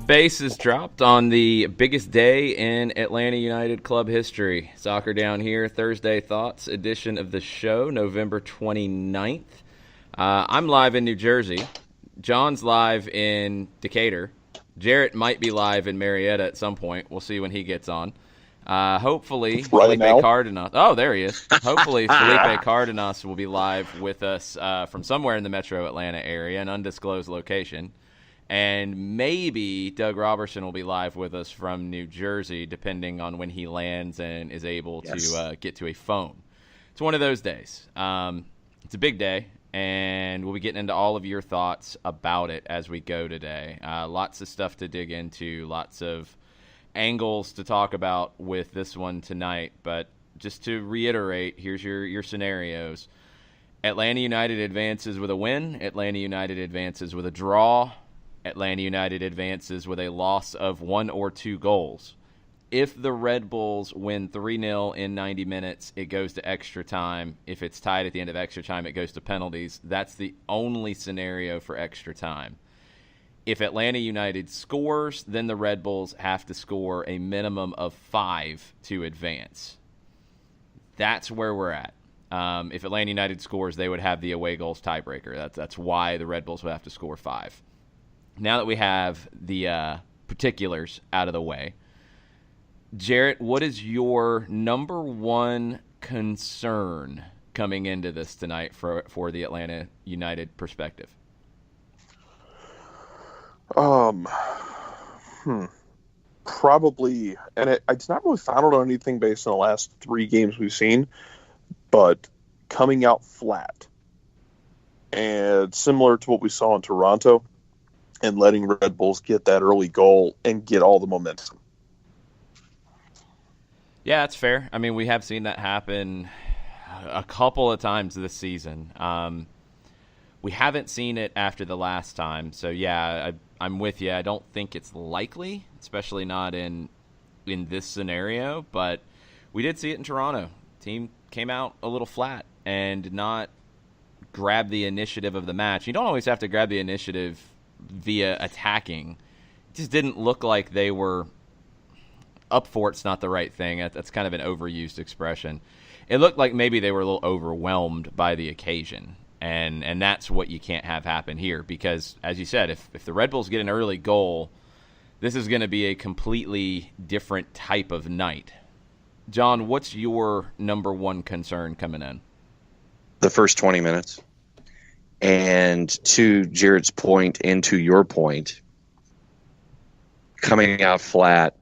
Base is dropped on the biggest day in Atlanta United club history. Soccer Down Here, Thursday Thoughts edition of the show, November 29th. I'm live in New Jersey. John's live in Decatur. Jarrett might be live in Marietta at some point. We'll see when he gets on. Hopefully, Felipe Cardenas. Oh, there he is. Hopefully, Felipe Cardenas will be live with us from somewhere in the metro Atlanta area, an undisclosed location. And maybe Doug Robertson will be live with us from New Jersey, depending on when he lands and is able to get to a phone. It's one of those days. It's a big day, and we'll be getting into all of your thoughts about it as we go today. Lots of stuff to dig into, lots of angles to talk about with this one tonight. But just to reiterate, here's your scenarios. Atlanta United advances with a win. Atlanta United advances with a draw. Atlanta United advances with a loss of 1 or 2 goals. If the Red Bulls win 3-0 in 90 minutes, it goes to extra time. If it's tied at the end of extra time, it goes to penalties. That's the only scenario for extra time. If Atlanta United scores, then the Red Bulls have to score a minimum of 5 to advance. That's where we're at. If Atlanta United scores, they would have the away goals tiebreaker. That's why the Red Bulls would have to score 5. Now that we have the particulars out of the way, Jarrett, what is your number one concern coming into this tonight for the Atlanta United perspective? Probably, and it's not really founded on anything based on the last 3 games we've seen, but coming out flat. And similar to what we saw in Toronto, and letting Red Bulls get that early goal and get all the momentum. Yeah, that's fair. I mean, we have seen that happen a couple of times this season. We haven't seen it after the last time. So, yeah, I'm with you. I don't think it's likely, especially not in this scenario. But we did see it in Toronto. Team came out a little flat and did not grab the initiative of the match. You don't always have to grab the initiative via attacking. It just didn't look like they were up for it's not the right thing. That's kind of an overused expression. It looked like maybe they were a little overwhelmed by the occasion, and that's what you can't have happen here because, as you said, if the Red Bulls get an early goal, this is going to be a completely different type of night. John, what's your number one concern coming in? The first 20 minutes. And to Jarrett's point and to your point, coming out flat,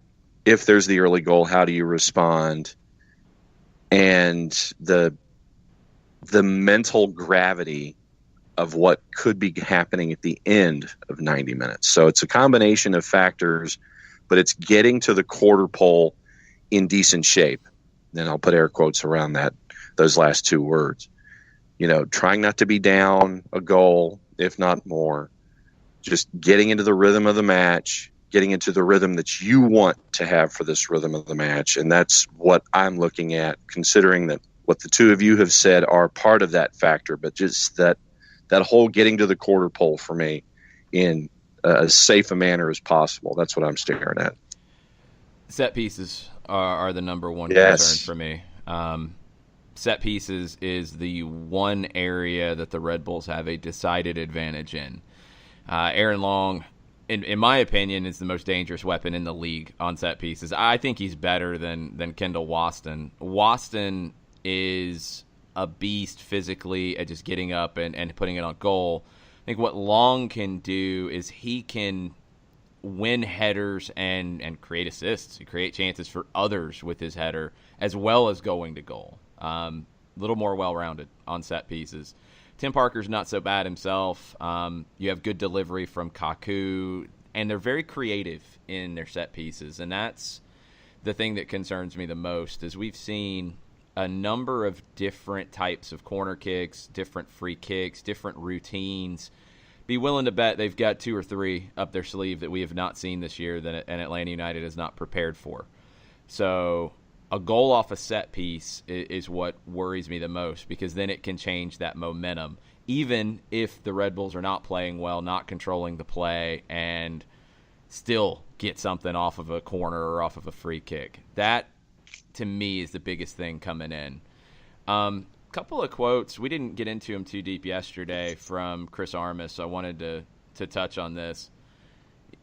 if there's the early goal, how do you respond? And the mental gravity of what could be happening at the end of 90 minutes. So it's a combination of factors, but it's getting to the quarter pole in decent shape. Then I'll put air quotes around those last 2 words. You know, trying not to be down a goal, if not more. Just getting into the rhythm of the match, getting into the rhythm that you want to have for this rhythm of the match. And that's what I'm looking at, considering that what the 2 of you have said are part of that factor, but just that whole getting to the quarter pole for me in as safe a manner as possible. That's what I'm staring at. Set pieces are the number one concern for me. Set pieces is the one area that the Red Bulls have a decided advantage in. Aaron Long, in my opinion, is the most dangerous weapon in the league on set pieces. I think he's better than Kendall Waston. Waston is a beast physically at just getting up and putting it on goal. I think what Long can do is he can win headers and create assists, create chances for others with his header, as well as going to goal. A little more well-rounded on set pieces. Tim Parker's not so bad himself. You have good delivery from Kaku, and they're very creative in their set pieces, and that's the thing that concerns me the most, is we've seen a number of different types of corner kicks, different free kicks, different routines. Be willing to bet they've got 2 or 3 up their sleeve that we have not seen this year that an Atlanta United is not prepared for. So a goal off a set piece is what worries me the most, because then it can change that momentum, even if the Red Bulls are not playing well, not controlling the play, and still get something off of a corner or off of a free kick. That, to me, is the biggest thing coming in. Couple of quotes. We didn't get into them too deep yesterday from Chris Armas, so I wanted to touch on this.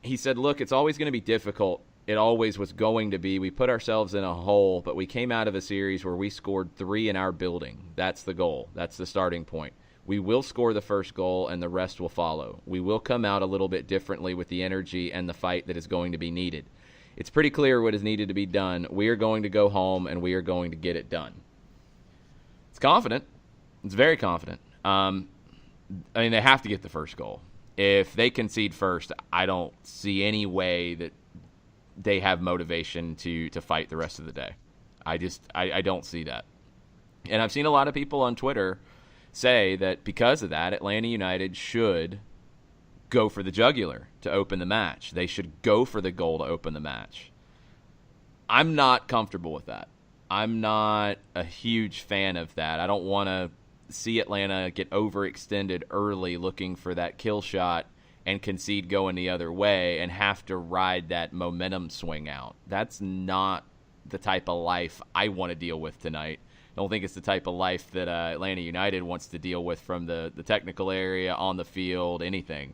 He said, look, it's always going to be difficult. It always was going to be. We put ourselves in a hole, but we came out of a series where we scored 3 in our building. That's the goal. That's the starting point. We will score the first goal, and the rest will follow. We will come out a little bit differently with the energy and the fight that is going to be needed. It's pretty clear what is needed to be done. We are going to go home, and we are going to get it done. It's confident. It's very confident. I mean, they have to get the first goal. If they concede first, I don't see any way that they have motivation to fight the rest of the day. I don't see that. And I've seen a lot of people on Twitter say that because of that, Atlanta United should go for the jugular to open the match. They should go for the goal to open the match. I'm not comfortable with that. I'm not a huge fan of that. I don't want to see Atlanta get overextended early looking for that kill shot and concede going the other way and have to ride that momentum swing out. That's not the type of life I want to deal with tonight. I don't think it's the type of life that Atlanta United wants to deal with from the technical area, on the field, anything.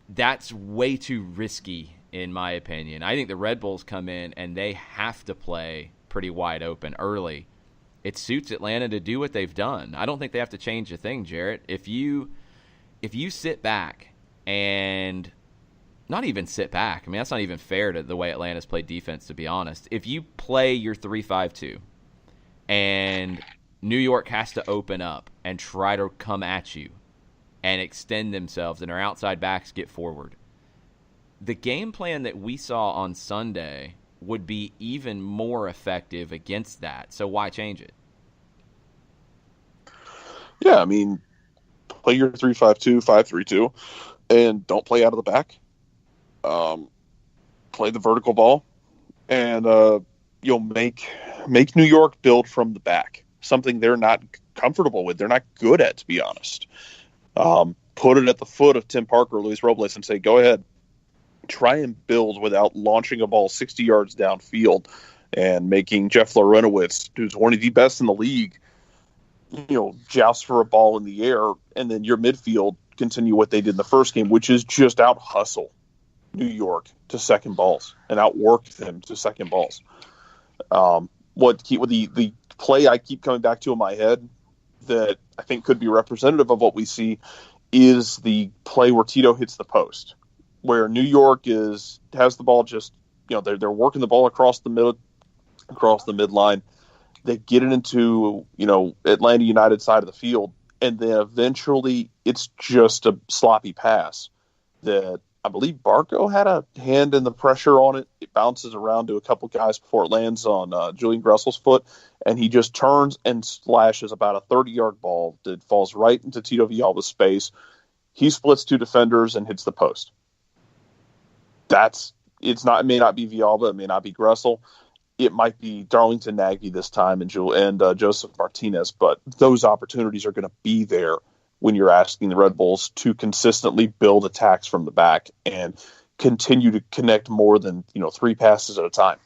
That's way too risky, in my opinion. I think the Red Bulls come in and they have to play pretty wide open early. It suits Atlanta to do what they've done. I don't think they have to change a thing, Jarrett. If you sit back and not even sit back, I mean, that's not even fair to the way Atlanta's played defense, to be honest. If you play your 3-5-2 and New York has to open up and try to come at you and extend themselves and our outside backs get forward, the game plan that we saw on Sunday would be even more effective against that. So why change it? Yeah, I mean, play your 3-5-2, 5-3-2, and don't play out of the back. Play the vertical ball, and you'll make New York build from the back, something they're not comfortable with. They're not good at, to be honest. Put it at the foot of Tim Parker or Luis Robles and say, go ahead. Try and build without launching a ball 60 yards downfield and making Jeff Lorenowitz, who's one of the best in the league, joust for a ball in the air, and then your midfield continue what they did in the first game, which is just out hustle New York to second balls and outwork them to second balls. The play I keep coming back to in my head that I think could be representative of what we see is the play where Tito hits the post, where New York has the ball just, they're working the ball across the midline. They get it into, Atlanta United side of the field, and then eventually it's just a sloppy pass that I believe Barco had a hand in the pressure on it. It bounces around to a couple guys before it lands on Julian Gressel's foot, and he just turns and slashes about a 30-yard ball that falls right into Tito Villalba's space. He splits 2 defenders and hits the post. It may not be Villalba, it may not be Gressel, it might be Darlington Nagy this time and Joseph Martinez, but those opportunities are going to be there when you're asking the Red Bulls to consistently build attacks from the back and continue to connect more than 3 passes at a time.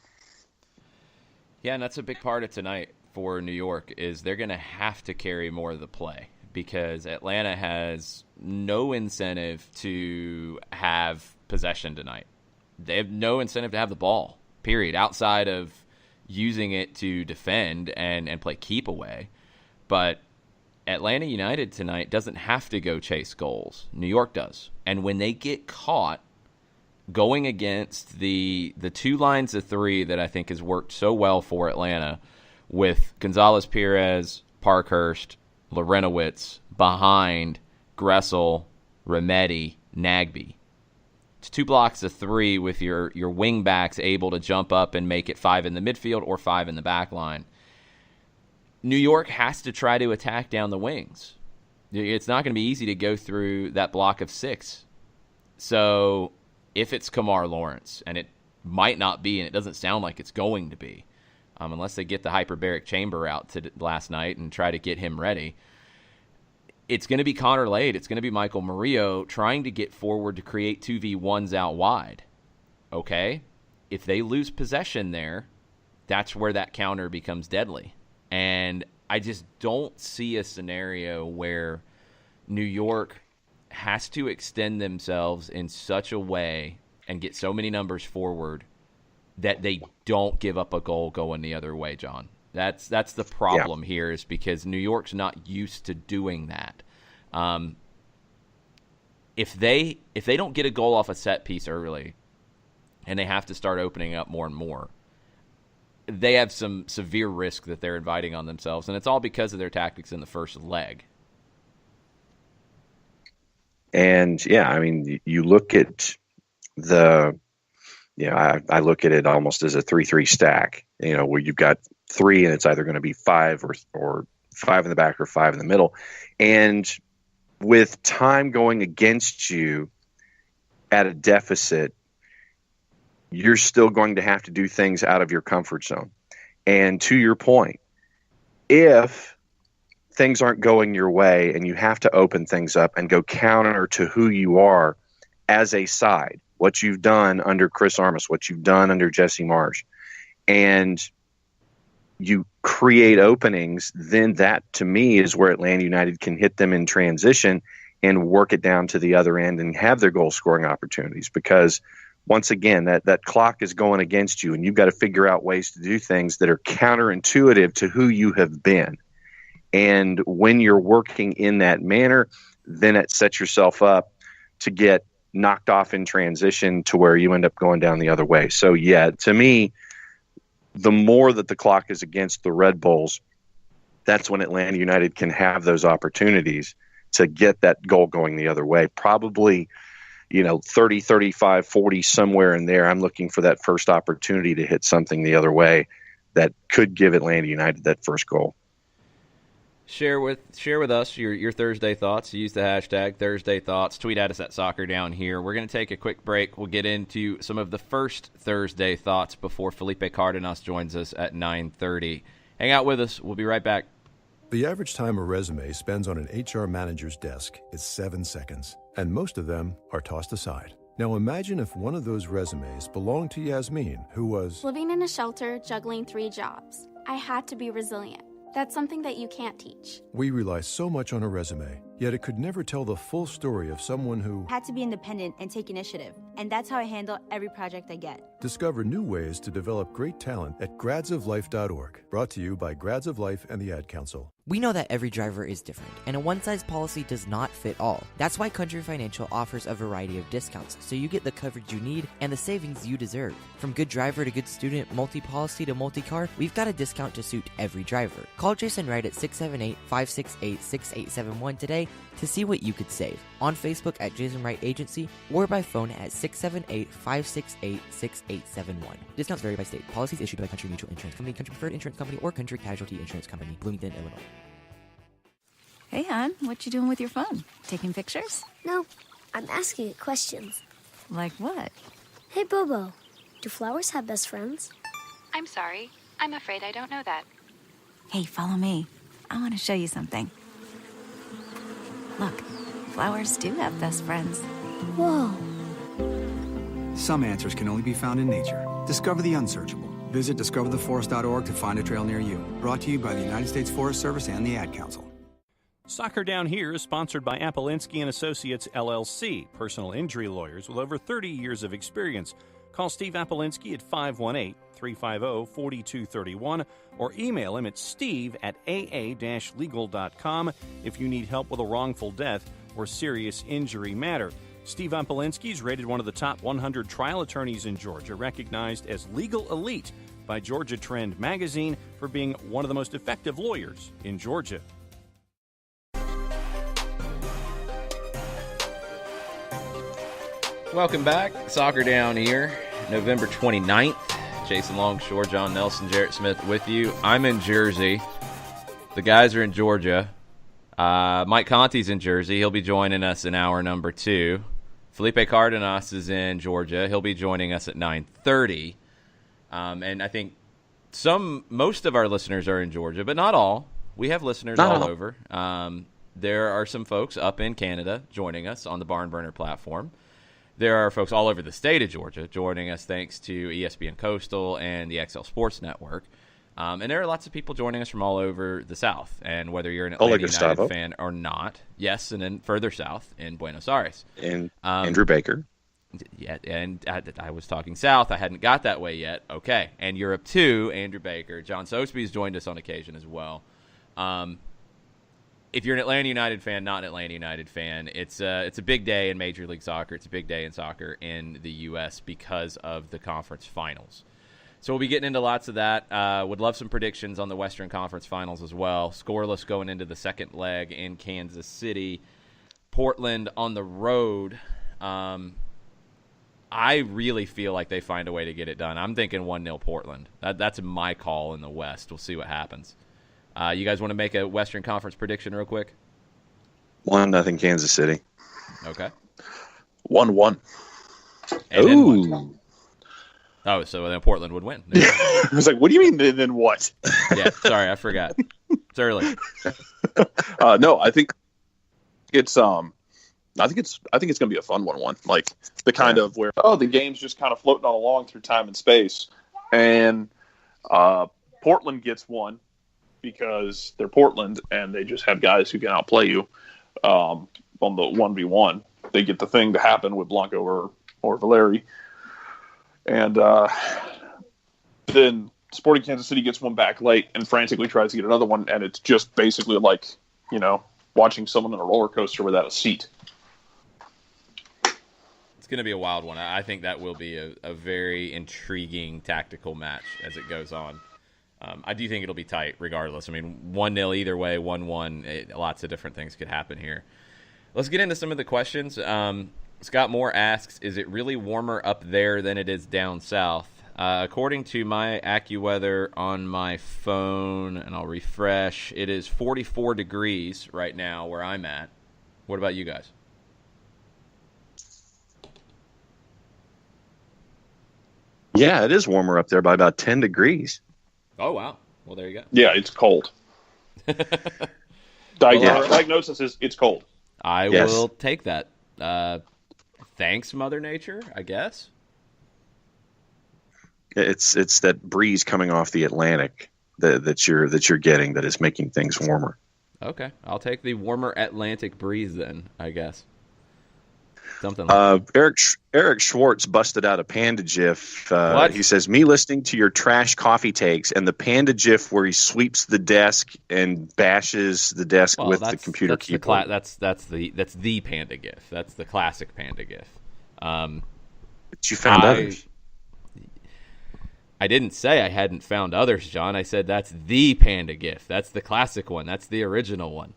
Yeah, and that's a big part of tonight for New York is they're going to have to carry more of the play because Atlanta has no incentive to have possession tonight. They have no incentive to have the ball, period, outside of using it to defend and play keep away. But Atlanta United tonight doesn't have to go chase goals. New York does. And when they get caught going against the 2 lines of 3 that I think has worked so well for Atlanta with Gonzalez-Perez, Parkhurst, Lorenowitz behind Gressel, Remedi, Nagbe. It's 2 blocks of 3 with your wing backs able to jump up and make it 5 in the midfield or 5 in the back line. New York has to try to attack down the wings. It's not going to be easy to go through that block of 6. So if it's Kamar Lawrence, and it might not be, and it doesn't sound like it's going to be, unless they get the hyperbaric chamber out to last night and try to get him ready, it's going to be Connor Lade. It's going to be Michael Murillo trying to get forward to create 2v1s out wide. Okay? If they lose possession there, that's where that counter becomes deadly. And I just don't see a scenario where New York has to extend themselves in such a way and get so many numbers forward that they don't give up a goal going the other way, John. That's the problem here, is because New York's not used to doing that. If they don't get a goal off a set piece early, and they have to start opening up more and more, they have some severe risk that they're inviting on themselves, and it's all because of their tactics in the first leg. And I mean, you look at I look at it almost as a 3-3 stack, where you've got 3 and it's either going to be 5 or 5 in the back or 5 in the middle. And with time going against you at a deficit, you're still going to have to do things out of your comfort zone. And to your point, if things aren't going your way and you have to open things up and go counter to who you are as a side, what you've done under Chris Armas, what you've done under Jesse Marsh, and you create openings, then that, to me, is where Atlanta United can hit them in transition and work it down to the other end and have their goal-scoring opportunities. Because, once again, that clock is going against you, and you've got to figure out ways to do things that are counterintuitive to who you have been. And when you're working in that manner, then it sets yourself up to get knocked off in transition to where you end up going down the other way. So, to me, the more that the clock is against the Red Bulls, that's when Atlanta United can have those opportunities to get that goal going the other way. Probably, 30, 35, 40, somewhere in there. I'm looking for that first opportunity to hit something the other way that could give Atlanta United that first goal. Share with us your Thursday thoughts. Use the hashtag Thursday Thoughts. Tweet at us at Soccer Down Here. We're going to take a quick break. We'll get into some of the first Thursday thoughts before Felipe Cardenas joins us at 9:30. Hang out with us. We'll be right back. The average time a resume spends on an HR manager's desk is 7 seconds, and most of them are tossed aside. Now imagine if one of those resumes belonged to Yasmin, who was living in a shelter, juggling 3 jobs. I had to be resilient. That's something that you can't teach. We rely so much on a resume, yet it could never tell the full story of someone who had to be independent and take initiative. And that's how I handle every project I get. Discover new ways to develop great talent at gradsoflife.org. Brought to you by Grads of Life and the Ad Council. We know that every driver is different, and a one-size policy does not fit all. That's why Country Financial offers a variety of discounts, so you get the coverage you need and the savings you deserve. From good driver to good student, multi-policy to multi-car, we've got a discount to suit every driver. Call Jason Wright at 678-568-6871 today to see what you could save. On Facebook at Jason Wright Agency, or by phone at 678-568-6871. Discounts vary by state. Policies issued by Country Mutual Insurance Company, Country Preferred Insurance Company, or Country Casualty Insurance Company, Bloomington, Illinois. Hey, hon, what you doing with your phone? Taking pictures? No, I'm asking it questions. Like what? Hey, Bobo, do flowers have best friends? I'm sorry. I'm afraid I don't know that. Hey, follow me. I want to show you something. Look, flowers do have best friends. Whoa. Some answers can only be found in nature. Discover the unsearchable. Visit discovertheforest.org to find a trail near you. Brought to you by the United States Forest Service and the Ad Council. Soccer Down Here is sponsored by Apolinski and Associates, LLC, personal injury lawyers with over 30 years of experience. Call Steve Apolinski at 518-350-4231 or email him at steve@aa-legal.com if you need help with a wrongful death or serious injury matter. Steve Apolinski is rated one of the top 100 trial attorneys in Georgia, recognized as Legal Elite by Georgia Trend magazine for being one of the most effective lawyers in Georgia. Welcome back. Soccer Down Here, November 29th. Jason Longshore, John Nelson, Jarrett Smith with you. I'm in Jersey. The guys are in Georgia. Mike Conti's in Jersey. He'll be joining us in hour number 2. Felipe Cardenas is in Georgia. He'll be joining us at 9:30. And I think most of our listeners are in Georgia, but not all. We have listeners all over. there are some folks up in Canada joining us on the Barn Burner platform. There are folks all over the state of Georgia joining us thanks to ESPN Coastal and the XL Sports Network. And there are lots of people joining us from all over the South. And whether you're an Atlanta United fan or not, yes, and then further south in Buenos Aires. And Andrew Baker. Yeah, and I was talking south. I hadn't got that way yet. Okay. And Europe too, Andrew Baker. John Sosby's joined us on occasion as well. If you're an Atlanta United fan, not an Atlanta United fan, it's a big day in Major League Soccer. It's a big day in soccer in the U.S. because of the conference finals. So we'll be getting into lots of that. Would love some predictions on the Western Conference finals as well. Scoreless going into the second leg in Kansas City. Portland on the road. I really feel like they find a way to get it done. I'm thinking 1-0 Portland. That's my call in the West. We'll see what happens. You guys want to make a Western Conference prediction real quick? 1-0 Kansas City. Okay. 1-1. Ooh. Oh, so then Portland would win. I was like, what do you mean, then what? Yeah, sorry, I forgot. It's early. No, I think it's going to be a fun 1-1. Like the kind of where the game's just kind of floating on along through time and space, and Portland gets one because they're Portland and they just have guys who can outplay you on the 1v1. They get the thing to happen with Blanco or Valeri, and then Sporting Kansas City gets one back late and frantically tries to get another one, and it's just basically like, watching someone on a roller coaster without a seat. It's going to be a wild one. I think that will be a very intriguing tactical match as it goes on. I do think it'll be tight regardless. I mean, 1-0 either way, 1-1. Lots of different things could happen here. Let's get into some of the questions. Scott Moore asks, is it really warmer up there than it is down south? According to my AccuWeather on my phone, and I'll refresh, it is 44 degrees right now where I'm at. What about you guys? Yeah, it is warmer up there by about 10 degrees. Oh, wow. Well, there you go. Yeah, it's cold. Diagnosis is it's cold. I will take that. Thanks, Mother Nature, I guess. It's that breeze coming off the Atlantic that you're getting that is making things warmer. Okay, I'll take the warmer Atlantic breeze then, I guess. Something like that. Eric Schwartz busted out a Panda GIF. What? He says, me listening to your trash coffee takes and the Panda GIF where he sweeps the desk and bashes the desk with the computer keyboard. That's the Panda GIF. That's the classic Panda GIF. But you found others. I didn't say I hadn't found others, John. I said that's the Panda GIF. That's the classic one. That's the original one.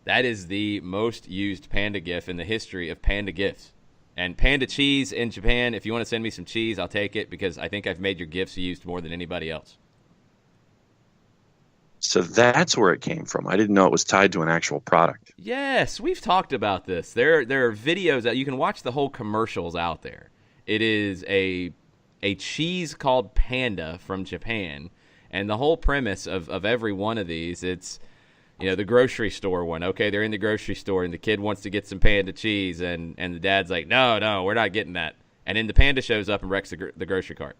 That is the most used Panda GIF in the history of Panda GIFs. And Panda cheese in Japan, if you want to send me some cheese, I'll take it because I think I've made your GIFs used more than anybody else. So that's where it came from. I didn't know it was tied to an actual product. Yes, we've talked about this. There are videos that you can watch the whole commercials out there. It is a cheese called Panda from Japan, and the whole premise of every one of these, it's the grocery store one. Okay, they're in the grocery store, and the kid wants to get some Panda cheese, and the dad's like, no, we're not getting that. And then the Panda shows up and wrecks the grocery cart.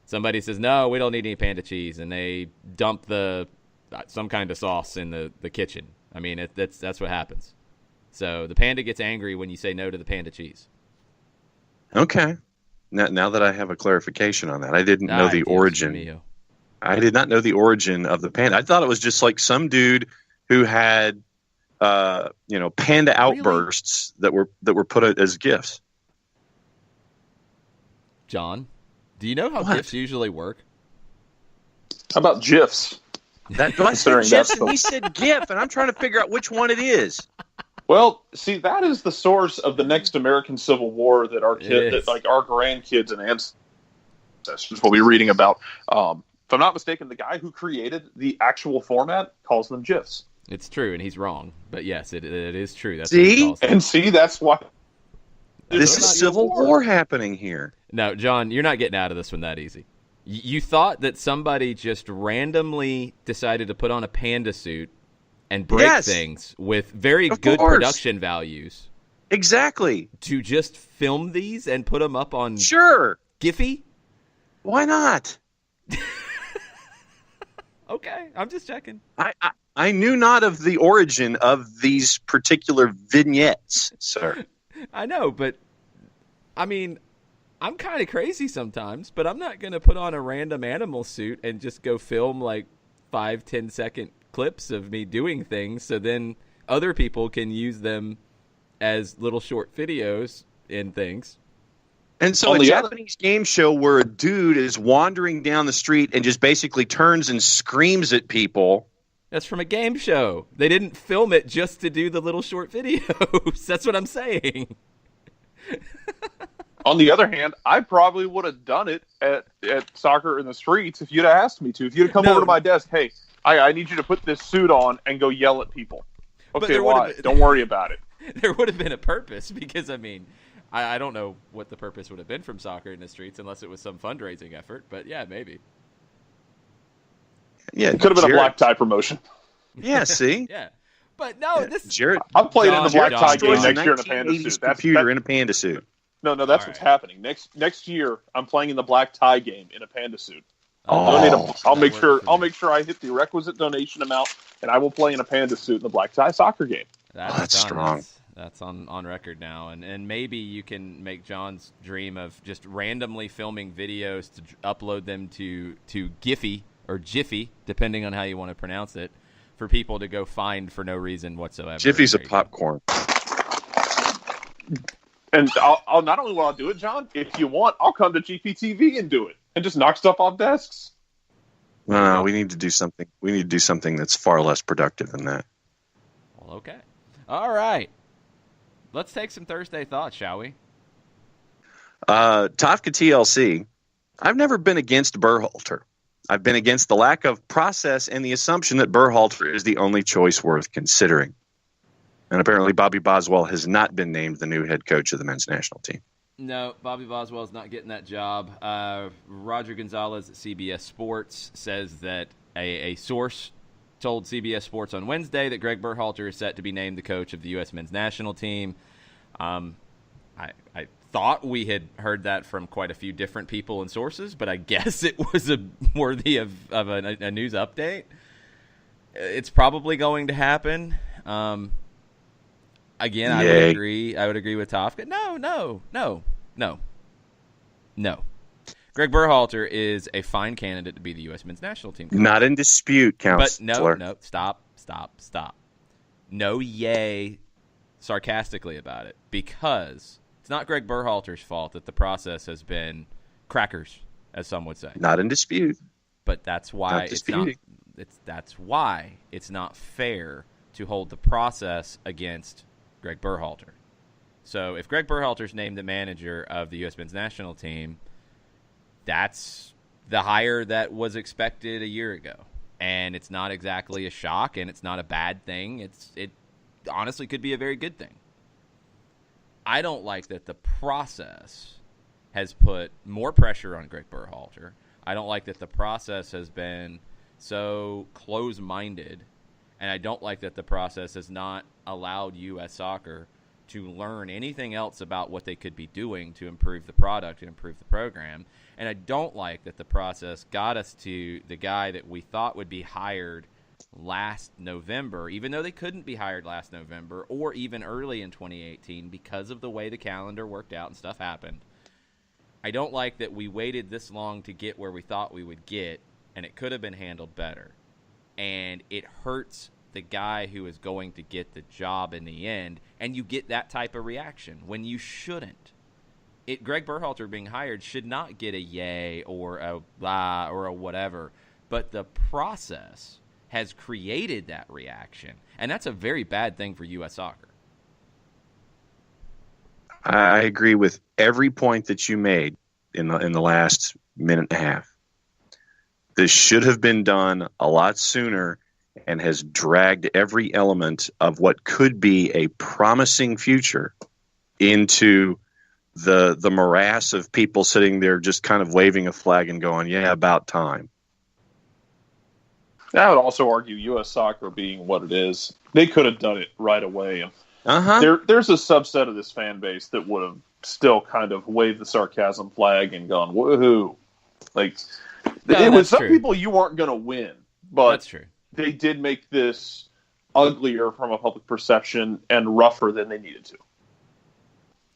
Somebody says, no, we don't need any Panda cheese, and they dump some kind of sauce in the kitchen. I mean, that's what happens. So the Panda gets angry when you say no to the Panda cheese. Okay. Now that I have a clarification on that, I didn't know the origin. I did not know the origin of the Panda. I thought it was just like some dude who had, Panda outbursts that were put out as gifts. John, do you know how GIFs usually work? How about GIFs? I said GIFs and he said GIF, and I'm trying to figure out which one it is. Well, see, that is the source of the next American Civil War that our our grandkids and ancestors will be reading about. If I'm not mistaken, the guy who created the actual format calls them GIFs. It's true, and he's wrong. But yes, it is true. That's that's why. This is Civil War happening here. No, John, you're not getting out of this one that easy. You thought that somebody just randomly decided to put on a panda suit and break things with very good production values. Exactly. To just film these and put them up on Giphy? Why not? Okay, I'm just checking. I knew not of the origin of these particular vignettes, sir. I know, but I mean, I'm kind of crazy sometimes, but I'm not going to put on a random animal suit and just go film like 5-10 second clips of me doing things so then other people can use them as little short videos and things. And so a Japanese game show where a dude is wandering down the street and just basically turns and screams at people. That's from a game show. They didn't film it just to do the little short videos. That's what I'm saying. On the other hand, I probably would have done it at Soccer in the Streets if you'd have asked me to. If you'd have come over to my desk, hey, I need you to put this suit on and go yell at people. Okay, why? Don't worry about it. There would have been a purpose because, I mean, I don't know what the purpose would have been from Soccer in the Streets unless it was some fundraising effort, but yeah, maybe. Yeah, it could have been a black tie promotion. Yeah, see? Yeah. But no, I'm playing in the black tie game next year in a panda suit. Computer in a panda suit. No, that's what's happening. Next year, I'm playing in the black tie game in a panda suit. I'll make sure I hit the requisite donation amount, and I will play in a panda suit in the black tie soccer game. That's strong. That's on record now, and maybe you can make John's dream of just randomly filming videos to upload them to Giphy or Jiffy, depending on how you want to pronounce it, for people to go find for no reason whatsoever. Jiffy's a popcorn. And I'll not only will I do it, John, if you want, I'll come to GPTV and do it and just knock stuff off desks. No, we need to do something. We need to do something that's far less productive than that. Well, okay. All right. Let's take some Thursday thoughts, shall we? Tofka TLC. I've never been against Berhalter. I've been against the lack of process and the assumption that Berhalter is the only choice worth considering. And apparently Bobby Boswell has not been named the new head coach of the men's national team. No, Bobby Boswell is not getting that job. Roger Gonzalez at CBS Sports says that a source told CBS Sports on Wednesday that Greg Berhalter is set to be named the coach of the U.S. men's national team. I thought we had heard that from quite a few different people and sources, but I guess it was worthy of a news update. It's probably going to happen. Again, I would agree. I would agree with Tofka. No. Greg Berhalter is a fine candidate to be the U.S. men's national team coach. Not in dispute, counselor. But no, stop. No yay sarcastically about it, because it's not Greg Berhalter's fault that the process has been crackers, as some would say. Not in dispute. But that's why that's why it's not fair to hold the process against Greg Berhalter. So if Greg Berhalter's named the manager of the U.S. men's national team, that's the hire that was expected a year ago. And it's not exactly a shock, and it's not a bad thing. It honestly could be a very good thing. I don't like that the process has put more pressure on Greg Berhalter. I don't like that the process has been so close-minded, and I don't like that the process has not allowed U.S. soccer to learn anything else about what they could be doing to improve the product and improve the program. And I don't like that the process got us to the guy that we thought would be hired last November, even though they couldn't be hired last November or even early in 2018 because of the way the calendar worked out and stuff happened. I don't like that we waited this long to get where we thought we would get, and it could have been handled better. And it hurts the guy who is going to get the job in the end, and you get that type of reaction when you shouldn't. Greg Berhalter being hired should not get a yay or a blah or a whatever, but the process has created that reaction, and that's a very bad thing for U.S. soccer. I agree with every point that you made in the last minute and a half. This should have been done a lot sooner and has dragged every element of what could be a promising future into the morass of people sitting there just kind of waving a flag and going, yeah, about time. I would also argue U.S. soccer being what it is, they could have done it right away. There's a subset of this fan base that would have still kind of waved the sarcasm flag and gone, woohoo. Like, it was some people you weren't going to win, but that's true. They did make this uglier from a public perception and rougher than they needed to.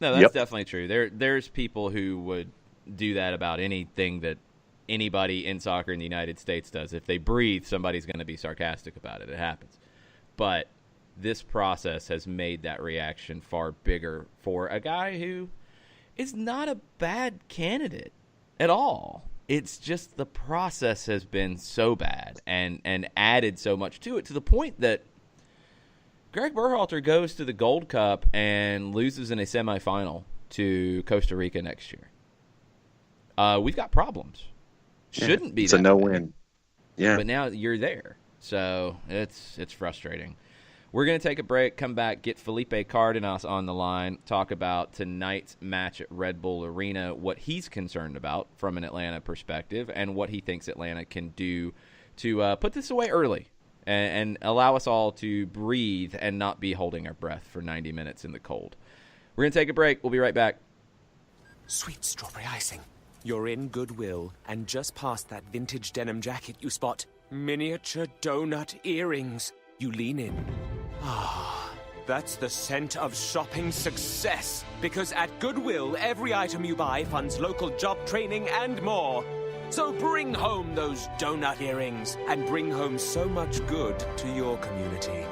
No, that's definitely true. There's people who would do that about anything that anybody in soccer in the United States does. If they breathe, somebody's going to be sarcastic about it. It happens. But this process has made that reaction far bigger for a guy who is not a bad candidate at all. It's just the process has been so bad and added so much to it, to the point that Greg Berhalter goes to the Gold Cup and loses in a semifinal to Costa Rica next year. We've got problems. Shouldn't be. It's a no-win. Yeah. But now you're there. So it's frustrating. We're going to take a break, come back, get Felipe Cardenas on the line, talk about tonight's match at Red Bull Arena, what he's concerned about from an Atlanta perspective, and what he thinks Atlanta can do to put this away early and allow us all to breathe and not be holding our breath for 90 minutes in the cold. We're going to take a break. We'll be right back. Sweet strawberry icing. You're in Goodwill, and just past that vintage denim jacket you spot miniature donut earrings. You lean in. Ah, that's the scent of shopping success. Because at Goodwill, every item you buy funds local job training and more. So bring home those donut earrings and bring home so much good to your community.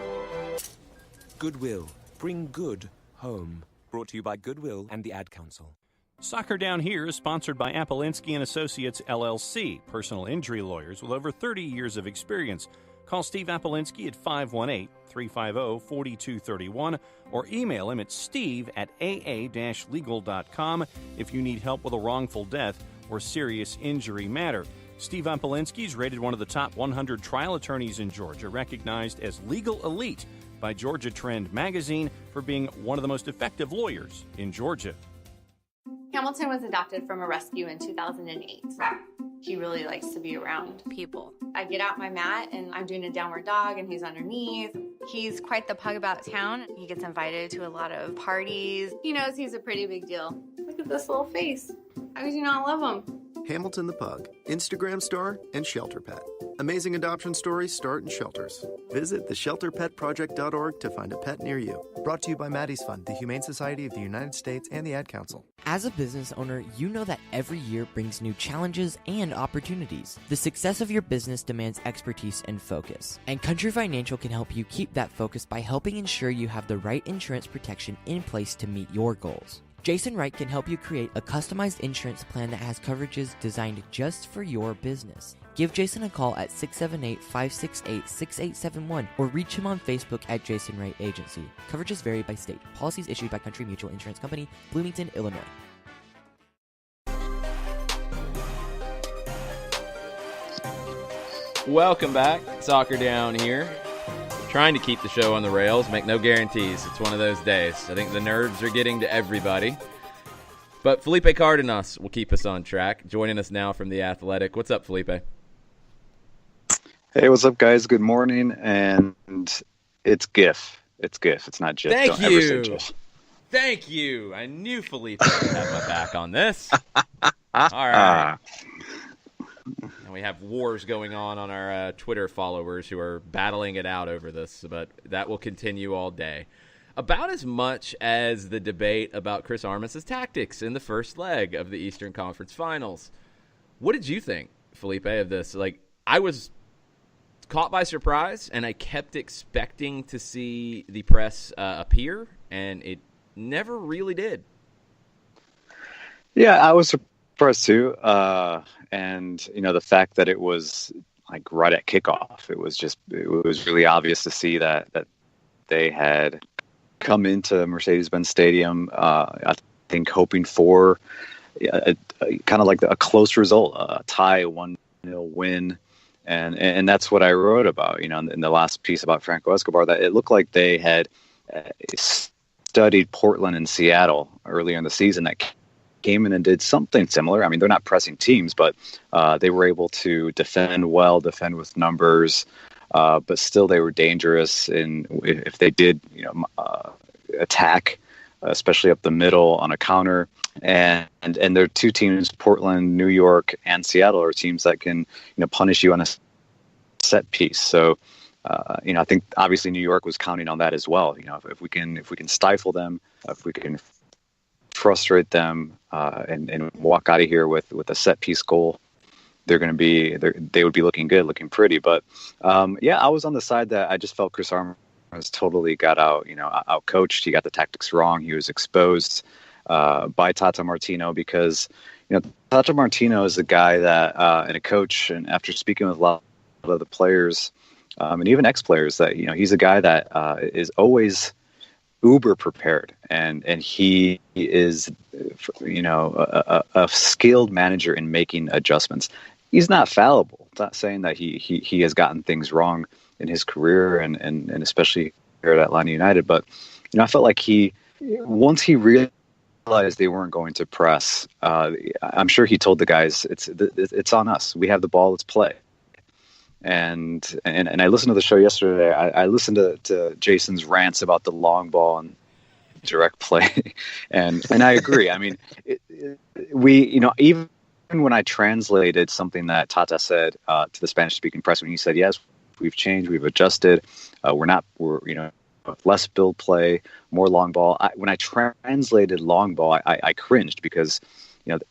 Goodwill. Bring good home. Brought to you by Goodwill and the Ad Council. Soccer Down Here is sponsored by Apolinski & Associates, LLC, personal injury lawyers with over 30 years of experience. Call Steve Apolinski at 518-350-4231 or email him at steve@aa-legal.com if you need help with a wrongful death or serious injury matter. Steve Apolinski is rated one of the top 100 trial attorneys in Georgia, recognized as legal elite by Georgia Trend magazine for being one of the most effective lawyers in Georgia. Hamilton was adopted from a rescue in 2008. He really likes to be around people. I get out my mat and I'm doing a downward dog and he's underneath. He's quite the pug about town. He gets invited to a lot of parties. He knows he's a pretty big deal. Look at this little face. How could you not love him? Hamilton the Pug, Instagram star and shelter pet. Amazing adoption stories start in shelters. Visit theshelterpetproject.org to find a pet near you. Brought to you by Maddie's Fund, the Humane Society of the United States, and the Ad Council. As a business owner, you know that every year brings new challenges and opportunities. The success of your business demands expertise and focus. And Country Financial can help you keep that focus by helping ensure you have the right insurance protection in place to meet your goals. Jason Wright can help you create a customized insurance plan that has coverages designed just for your business. Give Jason a call at 678-568-6871 or reach him on Facebook at Jason Wright Agency. Coverages vary by state. Policies issued by Country Mutual Insurance Company, Bloomington, Illinois. Welcome back. Soccer Down Here. Trying to keep the show on the rails, make no guarantees. It's one of those days. I think the nerves are getting to everybody. But Felipe Cardenas will keep us on track. Joining us now from The Athletic. What's up, Felipe? Hey, what's up, guys? Good morning. And it's GIF. It's GIF. It's not GIF. Thank Don't you. ever say GIF. Thank you. I knew Felipe would have my back on this. All right. And we have wars going on our Twitter followers who are battling it out over this, but that will continue all day. About as much as the debate about Chris Armas' tactics in the first leg of the Eastern Conference Finals. What did you think, Felipe, of this? Like, I was caught by surprise, and I kept expecting to see the press appear, and it never really did. Yeah, I was surprised too. And, you know, the fact that it was like right at kickoff, it was really obvious to see that they had come into Mercedes-Benz Stadium, I think hoping for kind of like a close result, a tie, a 1-0 win. And that's what I wrote about, you know, in the last piece about Franco Escobar, that it looked like they had studied Portland and Seattle earlier in the season that came in and did something similar. I mean, they're not pressing teams, but they were able to defend well, defend with numbers, but still they were dangerous if they did, attack, especially up the middle on a counter. And there are two teams, Portland, New York, and Seattle, are teams that can punish you on a set piece. So I think obviously New York was counting on that as well. If we can stifle them, if we can frustrate them and walk out of here with a set piece goal, they would be looking good, looking pretty. But I was on the side that I just felt Chris Armas totally got out coached. He got the tactics wrong. He was exposed by Tata Martino because Tata Martino is a guy that and a coach, and after speaking with a lot of the players and even ex-players, that he's a guy that is always uber prepared, and he is a skilled manager in making adjustments. He's not fallible. It's not saying that he has gotten things wrong in his career and especially here at Atlanta United, but I felt like once he realized they weren't going to press, I'm sure he told the guys, it's on us. We have the ball. Let's play. And I listened to the show yesterday. I listened to Jason's rants about the long ball and direct play, and I agree. I mean, even when I translated something that Tata said to the Spanish-speaking press, when he said, "Yes, we've changed, we've adjusted, we're less build play, more long ball." When I translated long ball, I cringed because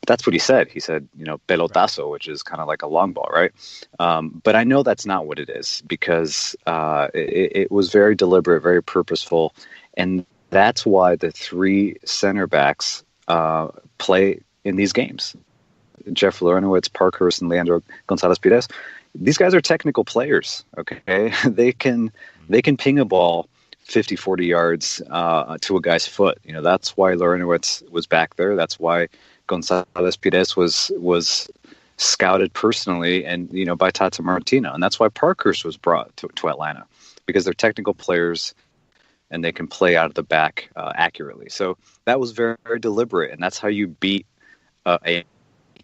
that's what he said. He said, pelotazo, which is kind of like a long ball, right? But I know that's not what it is because it was very deliberate, very purposeful, and that's why the three center backs play in these games. Jeff Lorenowitz, Parkhurst, and Leandro Gonzalez-Pires. These guys are technical players, okay? They can ping a ball 50, 40 yards to a guy's foot. That's why Lorenowitz was back there. That's why Gonzalez-Pires was scouted personally and by Tata Martino. And that's why Parkhurst was brought to Atlanta, because they're technical players and they can play out of the back accurately. So that was very, very deliberate, and that's how you beat a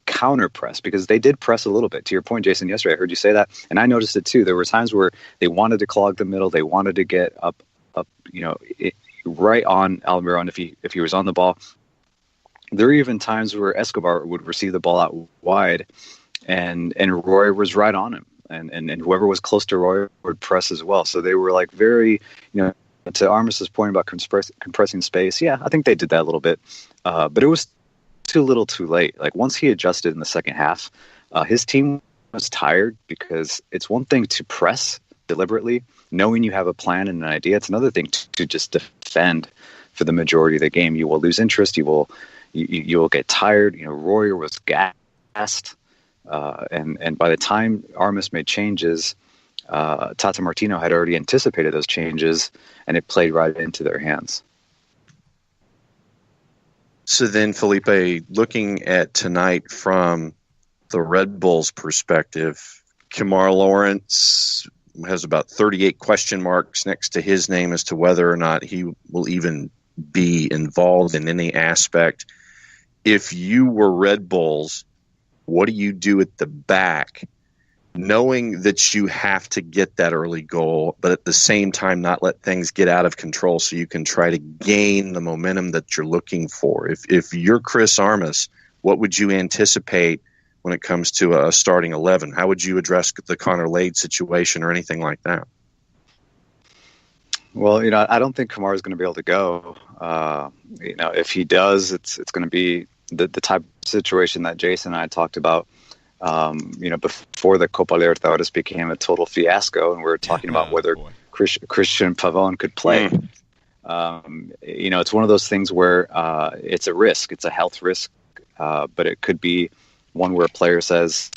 counter press, because they did press a little bit. To your point, Jason, yesterday I heard you say that, and I noticed it too. There were times where they wanted to clog the middle, they wanted to get up, right on Almiron if he was on the ball. There were even times where Escobar would receive the ball out wide, and Roy was right on him, and whoever was close to Roy would press as well. So they were like very, to Armas's point about compressing space. Yeah, I think they did that a little bit, but it was too little too late. Like once he adjusted in the second half, his team was tired, because it's one thing to press deliberately, knowing you have a plan and an idea. It's another thing to just defend for the majority of the game. You will lose interest. You will get tired. Royer was gassed, and by the time Armas made changes, Tata Martino had already anticipated those changes, and it played right into their hands. So then, Felipe, looking at tonight from the Red Bulls' perspective, Kemar Lawrence has about 38 question marks next to his name as to whether or not he will even be involved in any aspect. If you were Red Bulls, what do you do at the back, knowing that you have to get that early goal, but at the same time not let things get out of control so you can try to gain the momentum that you're looking for? If you're Chris Armas, what would you anticipate when it comes to a starting 11? How would you address the Connor Lade situation or anything like that? Well, I don't think Kamar is going to be able to go. If he does, it's going to be the type of situation that Jason and I talked about. Before the Copa Libertadores became a total fiasco, and we were talking about whether Christian Pavón could play. It's one of those things where it's a risk. It's a health risk, but it could be one where a player says,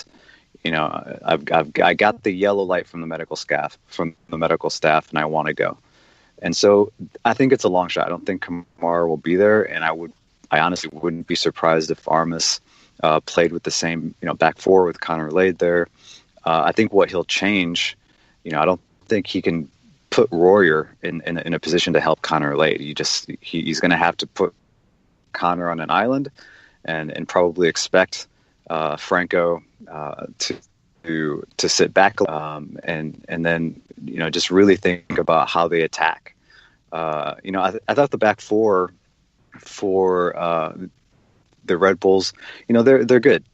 I got the yellow light from the medical staff, and I want to go. And so I think it's a long shot. I don't think Kamar will be there, and I honestly wouldn't be surprised if Armas played with the same, back four with Connor Lade there. I think what he'll change, I don't think he can put Royer in a position to help Connor Lade. He's going to have to put Connor on an island and probably expect Franco to sit back, and then just really think about how they attack. I thought the back four for the Red Bulls, they're good.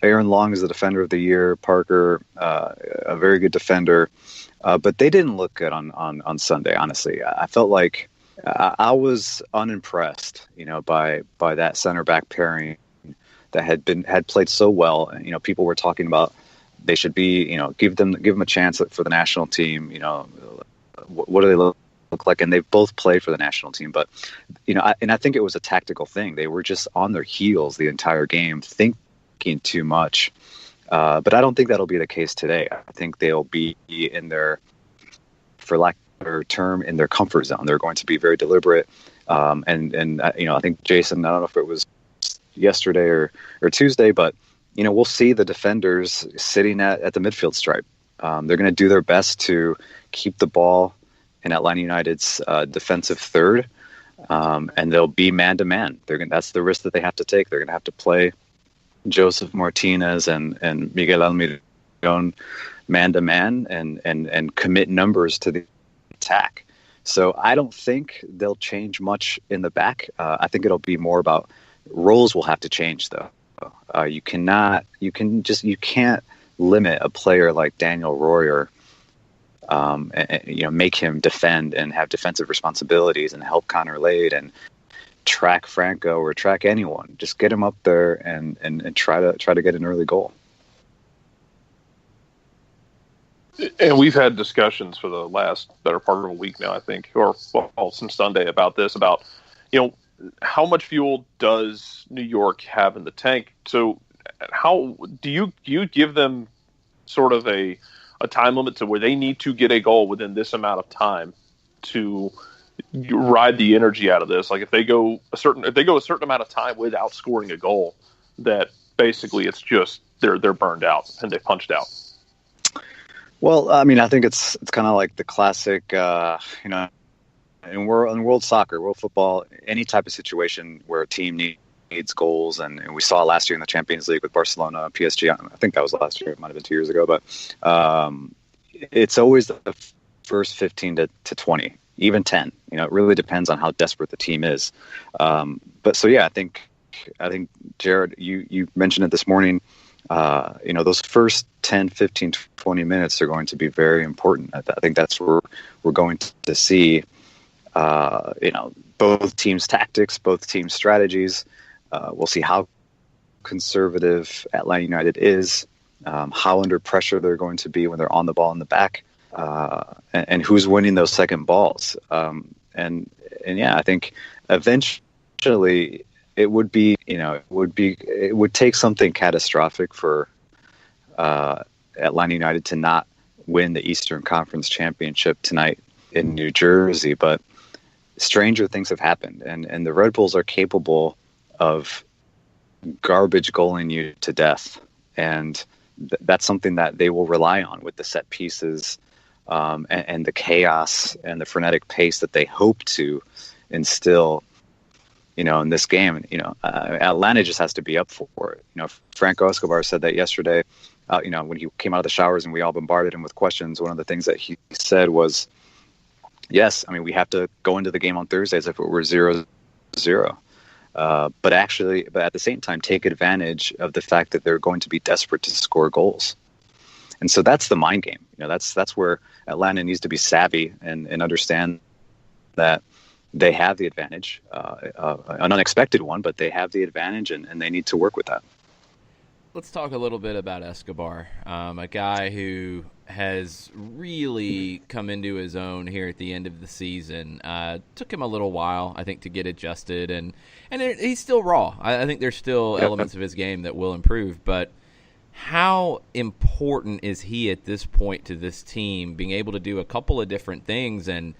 Aaron Long is the defender of the year. Parker, a very good defender, but they didn't look good on Sunday. Honestly, I felt like I was unimpressed, by that center back pairing that had played so well. And, people were talking about they should be, give them a chance for the national team. What do they look like? And they've both played for the national team, but I think it was a tactical thing. They were just on their heels the entire game, thinking too much. But I don't think that'll be the case today. I think they'll be in their, for lack of a better term, in their comfort zone. They're going to be very deliberate. And I think Jason, I don't know if it was yesterday or Tuesday, but we'll see the defenders sitting at the midfield stripe. They're going to do their best to keep the ball in Atlanta United's defensive third, and they'll be man-to-man. That's the risk that they have to take. They're going to have to play Joseph Martinez and Miguel Almiron man-to-man and commit numbers to the attack. So I don't think they'll change much in the back. I think it'll be more about roles will have to change, though. You can't limit a player like Daniel Royer, make him defend and have defensive responsibilities and help Connor Lade and track Franco or track anyone. Just get him up there and try to get an early goal. And we've had discussions for the last better part of a week now, I think, or since Sunday about how much fuel does New York have in the tank? So how do you give them sort of a time limit to where they need to get a goal within this amount of time to ride the energy out of this? Like if they go a certain amount of time without scoring a goal, that basically it's just they're burned out and they punched out. Well, I mean, I think it's kind of like the classic, in world soccer, world football, any type of situation where a team needs goals, and we saw last year in the Champions League with Barcelona, PSG. I think that was last year. It might have been 2 years ago, but it's always the first 15 to 20, even 10. It really depends on how desperate the team is. But so yeah, I think Jared, you mentioned it this morning. Those first 10, 15, 20 minutes are going to be very important. I think that's where we're going to see, both teams' tactics, both teams' strategies. We'll see how conservative Atlanta United is, how under pressure they're going to be when they're on the ball in the back, and who's winning those second balls. And I think eventually it would take something catastrophic for Atlanta United to not win the Eastern Conference Championship tonight in New Jersey, but stranger things have happened, and the Red Bulls are capable of garbage goaling you to death, and that's something that they will rely on with the set pieces and the chaos and the frenetic pace that they hope to instill in this game. Atlanta just has to be up for it. Franco Escobar said that yesterday, when he came out of the showers and we all bombarded him with questions. One of the things that he said was, yes, I mean, we have to go into the game on Thursday as if it were 0-0. But at the same time, take advantage of the fact that they're going to be desperate to score goals. And so that's the mind game. That's where Atlanta needs to be savvy and understand that they have the advantage, an unexpected one, but they have the advantage, and they need to work with that. Let's talk a little bit about Escobar, a guy who has really come into his own here at the end of the season. Took him a little while, I think, to get adjusted, and he's still raw. I think there's still elements of his game that will improve, but how important is he at this point to this team, being able to do a couple of different things? And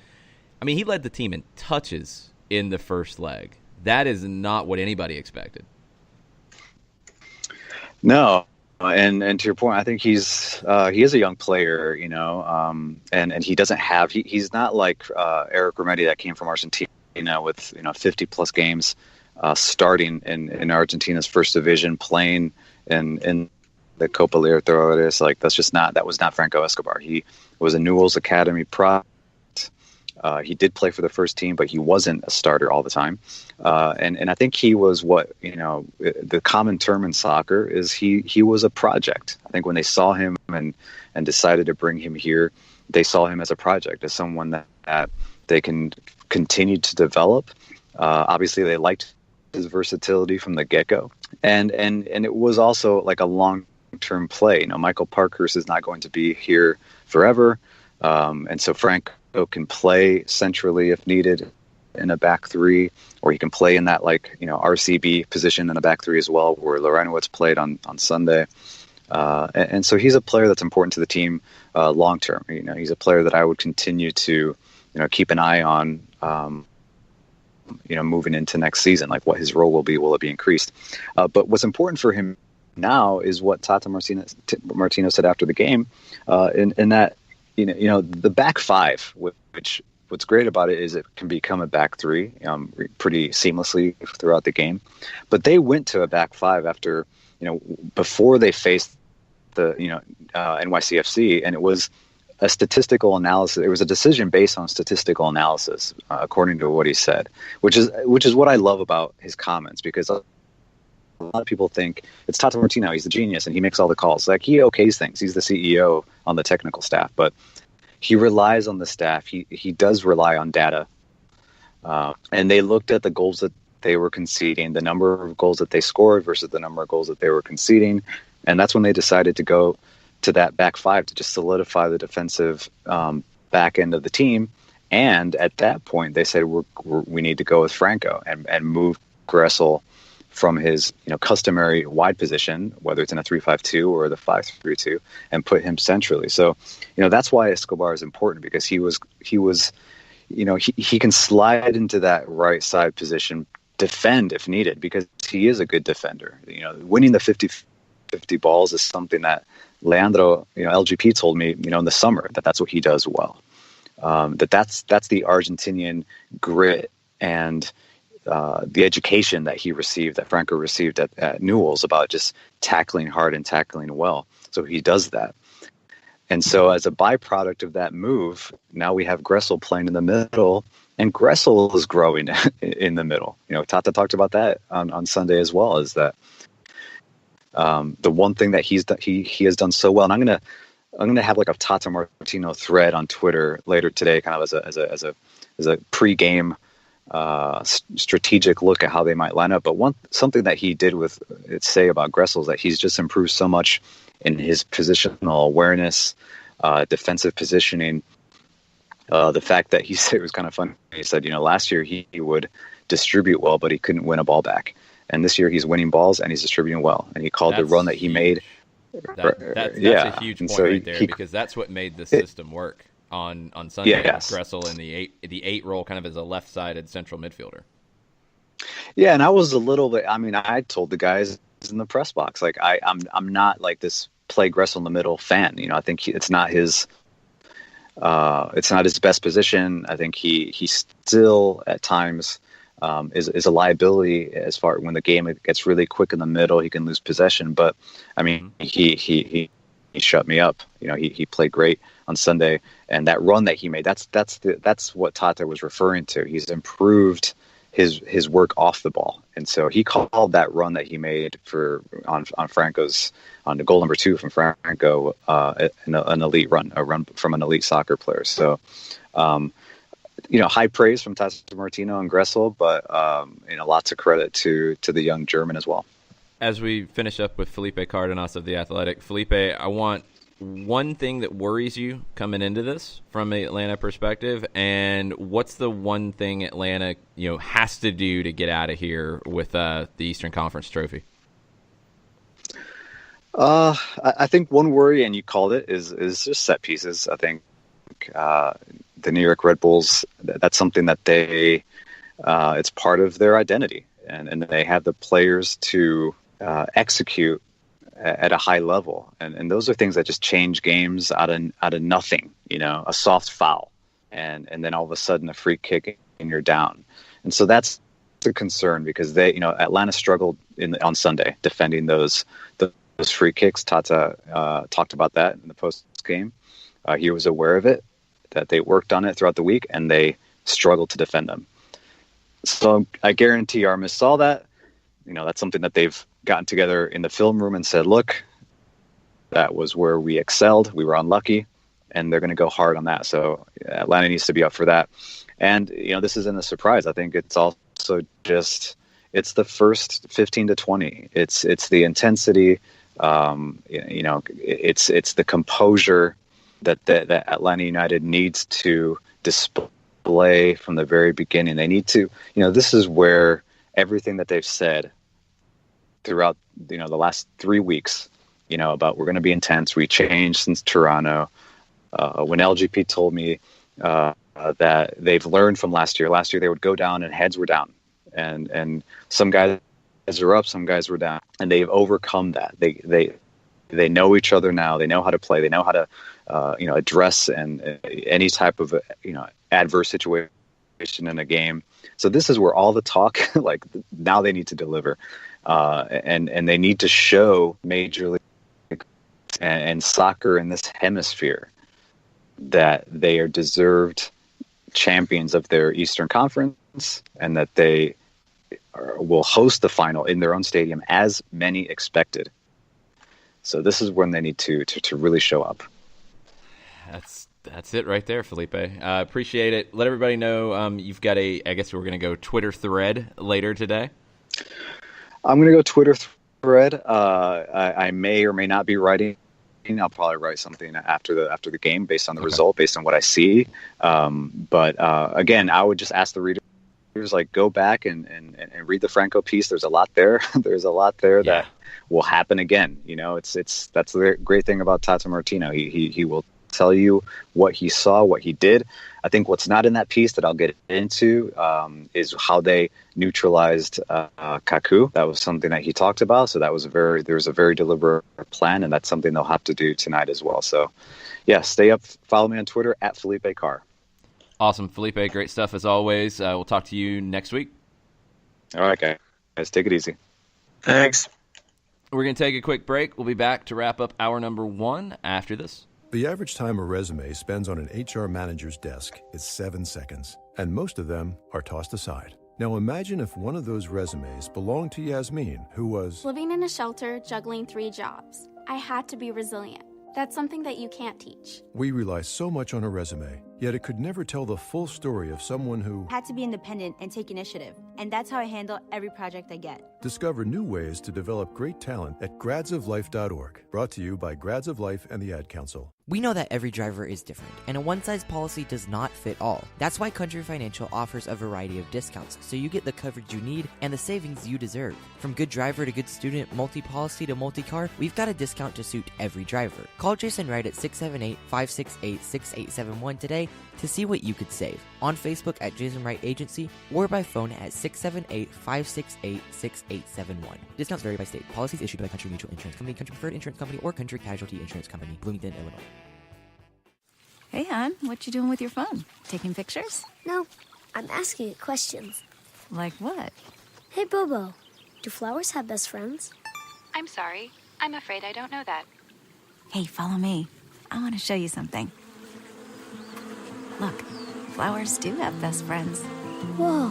I mean, he led the team in touches in the first leg. That is not what anybody expected. No, and to your point, I think he is a young player, and he doesn't have he's not like Eric Remedi that came from Argentina with 50 plus games starting in Argentina's first division, playing in the Copa Libertadores. Like that was not Franco Escobar. He was a Newell's Academy product. He did play for the first team, but he wasn't a starter all the time. And I think he was the common term in soccer is he was a project. I think when they saw him and decided to bring him here, they saw him as a project, as someone that they can continue to develop. Obviously, they liked his versatility from the get-go. And it was also like a long-term play. Michael Parkhurst is not going to be here forever. And so Franco can play centrally if needed in a back three, or he can play in that RCB position in a back three as well, where Lorenowitz played on Sunday. And so he's a player that's important to the team long term. He's a player that I would continue to keep an eye on moving into next season, like what his role will be. Will it be increased? But what's important for him now is what Tata Martino said after the game, in that the back five, which what's great about it is it can become a back three pretty seamlessly throughout the game. But they went to a back five after, before they faced the, NYCFC, and it was a statistical analysis. It was a decision based on statistical analysis, according to what he said, which is what I love about his comments, because a lot of people think it's Tata Martino, he's the genius and he makes all the calls. Like, he okays things. He's the CEO on the technical staff, but he relies on the staff. He does rely on data. And they looked at the goals that they were conceding, the number of goals that they scored versus the number of goals that they were conceding. And that's when they decided to go to that back five to just solidify the defensive back end of the team. And at that point, they said, we need to go with Franco and move Gressel from his customary wide position, whether it's in a 3-5-2 or the 5-3-2, and put him centrally. So, that's why Escobar is important, because he can slide into that right side position, defend if needed, because he is a good defender. Winning the 50-50 balls is something that Leandro, LGP told me, in the summer, that's what he does well. That's the Argentinian grit and the education that he received, that Franco received at Newell's, about just tackling hard and tackling well. So he does that. And so as a byproduct of that move, now we have Gressel playing in the middle, and Gressel is growing in the middle. Tata talked about that on Sunday as well, is that the one thing that he has done so well, and I'm gonna have like a Tata Martino thread on Twitter later today, kind of as a pre-game strategic look at how they might line up. But something that he did say about Gressel is that he's just improved so much in his positional awareness, defensive positioning. The fact that he said, it was kind of funny. He said, last year he would distribute well, but he couldn't win a ball back. And this year he's winning balls and he's distributing well. And he called the run that he made. That's a huge point right there, because that's what made the system work on Sunday. Yes. Gressel in the eight role, kind of as a left-sided central midfielder. Yeah, and I was a little bit. I mean, I told the guys in the press box, like, I'm not like this play Gressel in the middle fan. I think it's not his best position. I think he still at times is a liability as far when the game gets really quick in the middle. He can lose possession, but I mean, he shut me up. He played great on Sunday, and that run that he made, that's what Tata was referring to. He's improved his work off the ball, and so he called that run that he made on Franco's, on the goal number 2 from Franco, an elite run, a run from an elite soccer player. So, high praise from Tata Martino and Gressel, but lots of credit to the young German as well. As we finish up with Felipe Cardenas of The Athletic, Felipe, I want one thing that worries you coming into this from an Atlanta perspective, and what's the one thing Atlanta has to do to get out of here with the Eastern Conference trophy? I think one worry, and you called it, is just set pieces. I think the New York Red Bulls, that's something that they it's part of their identity, and they have the players to execute at a high level, and those are things that just change games out of nothing. A soft foul, and then all of a sudden a free kick and you're down. And so that's a concern because they, Atlanta struggled on Sunday defending those free kicks. Tata talked about that in the post game. He was aware of it, that they worked on it throughout the week, and they struggled to defend them. So I guarantee Armis saw that. That's something that they've gotten together in the film room and said, look, that was where we excelled. We were unlucky, and they're going to go hard on that. So Atlanta needs to be up for that. And, this isn't a surprise. I think it's also just, it's the first 15 to 20. It's the intensity, it's the composure that Atlanta United needs to display from the very beginning. They need to, this is where everything that they've said throughout, the last 3 weeks, about we're going to be intense. We changed since Toronto. When LGP told me that they've learned from last year they would go down and heads were down, and some guys were up, some guys were down, and they've overcome that. They know each other now. They know how to play. They know how to address and any type of adverse situation in a game. So this is where all the talk, like now they need to deliver, and they need to show Major League and soccer in this hemisphere that they are deserved champions of their Eastern Conference, and that they will host the final in their own stadium as many expected. So this is when they need to really show up. That's it right there, Felipe. Appreciate it. Let everybody know you've got I guess we're going to go Twitter thread later today. I'm going to go Twitter thread. I may or may not be writing. I'll probably write something after the game based on the result, based on what I see. But again, I would just ask the readers, go back and read the Franco piece. There's a lot there. There's a lot there that will happen again. That's the great thing about Tata Martino. He will tell you what he saw, what he did. I think what's not in that piece that I'll get into is how they neutralized Kaku. That was something that he talked about. So there was a very deliberate plan, and that's something they'll have to do tonight as well. So yeah, stay up. Follow me on Twitter at Felipe Carr. Awesome, Felipe. Great stuff as always. We'll talk to you next week. All right, guys. Take it easy. Thanks. We're going to take a quick break. We'll be back to wrap up hour number 1 after this. The average time a resume spends on an HR manager's desk is 7 seconds, and most of them are tossed aside. Now imagine if one of those resumes belonged to Yasmin, who was living in a shelter, juggling 3 jobs. I had to be resilient. That's something that you can't teach. We rely so much on a resume, yet it could never tell the full story of someone who had to be independent and take initiative. And that's how I handle every project I get. Discover new ways to develop great talent at gradsoflife.org. Brought to you by Grads of Life and the Ad Council. We know that every driver is different, and a one-size policy does not fit all. That's why Country Financial offers a variety of discounts, so you get the coverage you need and the savings you deserve. From good driver to good student, multi-policy to multi-car, we've got a discount to suit every driver. Call Jason Wright at 678-568-6871 today to see what you could save. On Facebook at Jason Wright Agency, or by phone at 678-568-6871. Discounts vary by state. Policies issued by Country Mutual Insurance Company, Country Preferred Insurance Company, or Country Casualty Insurance Company, Bloomington, Illinois. Hey, hon, what you doing with your phone? Taking pictures? No, I'm asking it questions. Like what? Hey, Bobo, do flowers have best friends? I'm sorry. I'm afraid I don't know that. Hey, follow me. I want to show you something. Look, flowers do have best friends. Whoa.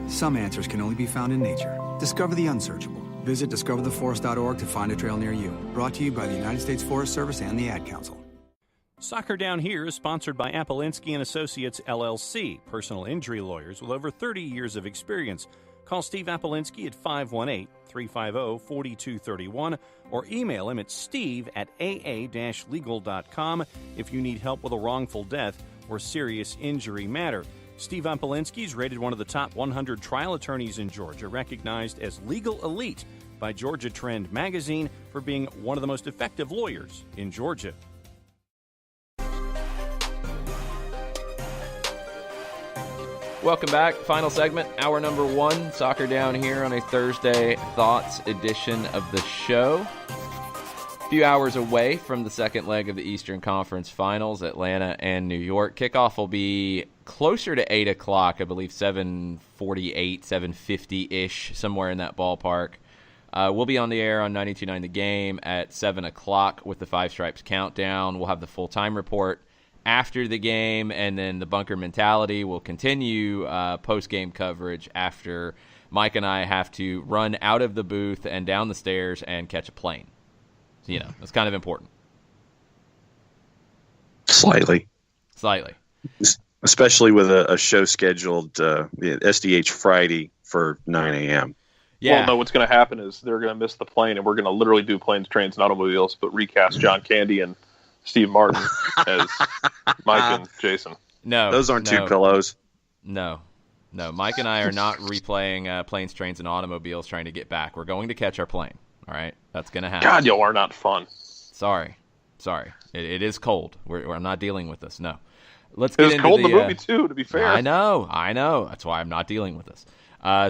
Some answers can only be found in nature. Discover the unsearchable. Visit discovertheforest.org to find a trail near you. Brought to you by the United States Forest Service and the Ad Council. Soccer Down Here is sponsored by Apolinski and Associates, LLC, personal injury lawyers with over 30 years of experience. Call Steve Apolinski at 518-350-4231 or email him at steve@aa-legal.com if you need help with a wrongful death or serious injury matter. Steve Apolinski is rated one of the top 100 trial attorneys in Georgia, recognized as legal elite by Georgia Trend magazine for being one of the most effective lawyers in Georgia. Welcome back. Final segment, hour number 1, Soccer Down Here on a Thursday Thoughts edition of the show. few hours away from the second leg of the Eastern Conference Finals, Atlanta and New York. Kickoff will be closer to 8 o'clock, I believe 7:48, 7:50-ish, somewhere in that ballpark. We'll be on the air on 92.9 The Game at 7 o'clock with the Five Stripes Countdown. We'll have the full-time report after the game, and then the Bunker Mentality will continue post-game coverage after Mike and I have to run out of the booth and down the stairs and catch a plane. So, it's kind of important. Slightly. Especially with a show scheduled SDH Friday for 9 a.m. Yeah. Well, no, what's going to happen is they're going to miss the plane, and we're going to literally do Planes, Trains, and Automobiles, but recast John Candy and Steve Martin as Mike and Jason. No. Those aren't two pillows. No. Mike and I are not replaying Planes, Trains, and Automobiles trying to get back. We're going to catch our plane. All right? That's going to happen. God, y'all are not fun. Sorry. It is cold. We're not dealing with this. No. Let's get into It was cold in the movie, too, to be fair. I know. That's why I'm not dealing with this.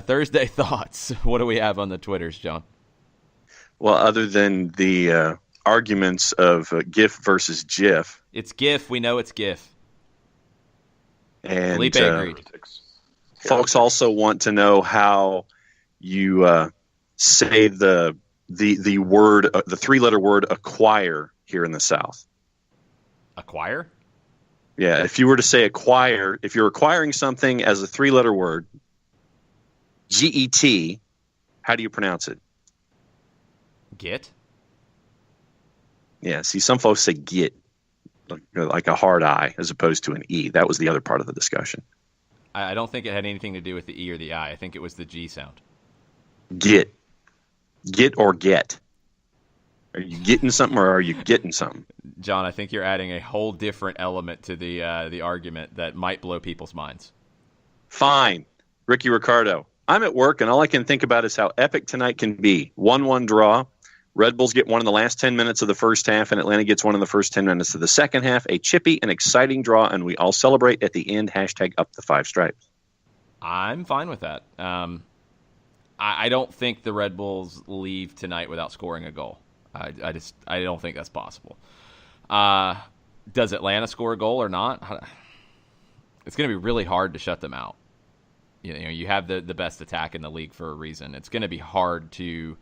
Thursday thoughts. What do we have on the Twitters, John? Well, other than the arguments of GIF versus GIF. It's GIF. We know it's GIF. And Felipe agreed. Folks also want to know how you say the word, the three-letter word acquire here in the South. Acquire? Yeah, if you were to say acquire, if you're acquiring something as a three-letter word, G-E-T, how do you pronounce it? Get? Yeah, see, some folks say get, like a hard I as opposed to an E. That was the other part of the discussion. I don't think it had anything to do with the E or the I. I think it was the G sound. Get. Get or get. Are you getting something or are you getting something? John, I think you're adding a whole different element to the argument that might blow people's minds. Fine. Ricky Ricardo. I'm at work, and all I can think about is how epic tonight can be. 1-1 draw. Red Bulls get one in the last 10 minutes of the first half, and Atlanta gets one in the first 10 minutes of the second half. A chippy and exciting draw, and we all celebrate at the end. # up the Five Stripes. I'm fine with that. I don't think the Red Bulls leave tonight without scoring a goal. I don't think that's possible. Does Atlanta score a goal or not? It's going to be really hard to shut them out. You have the best attack in the league for a reason. It's going to be hard to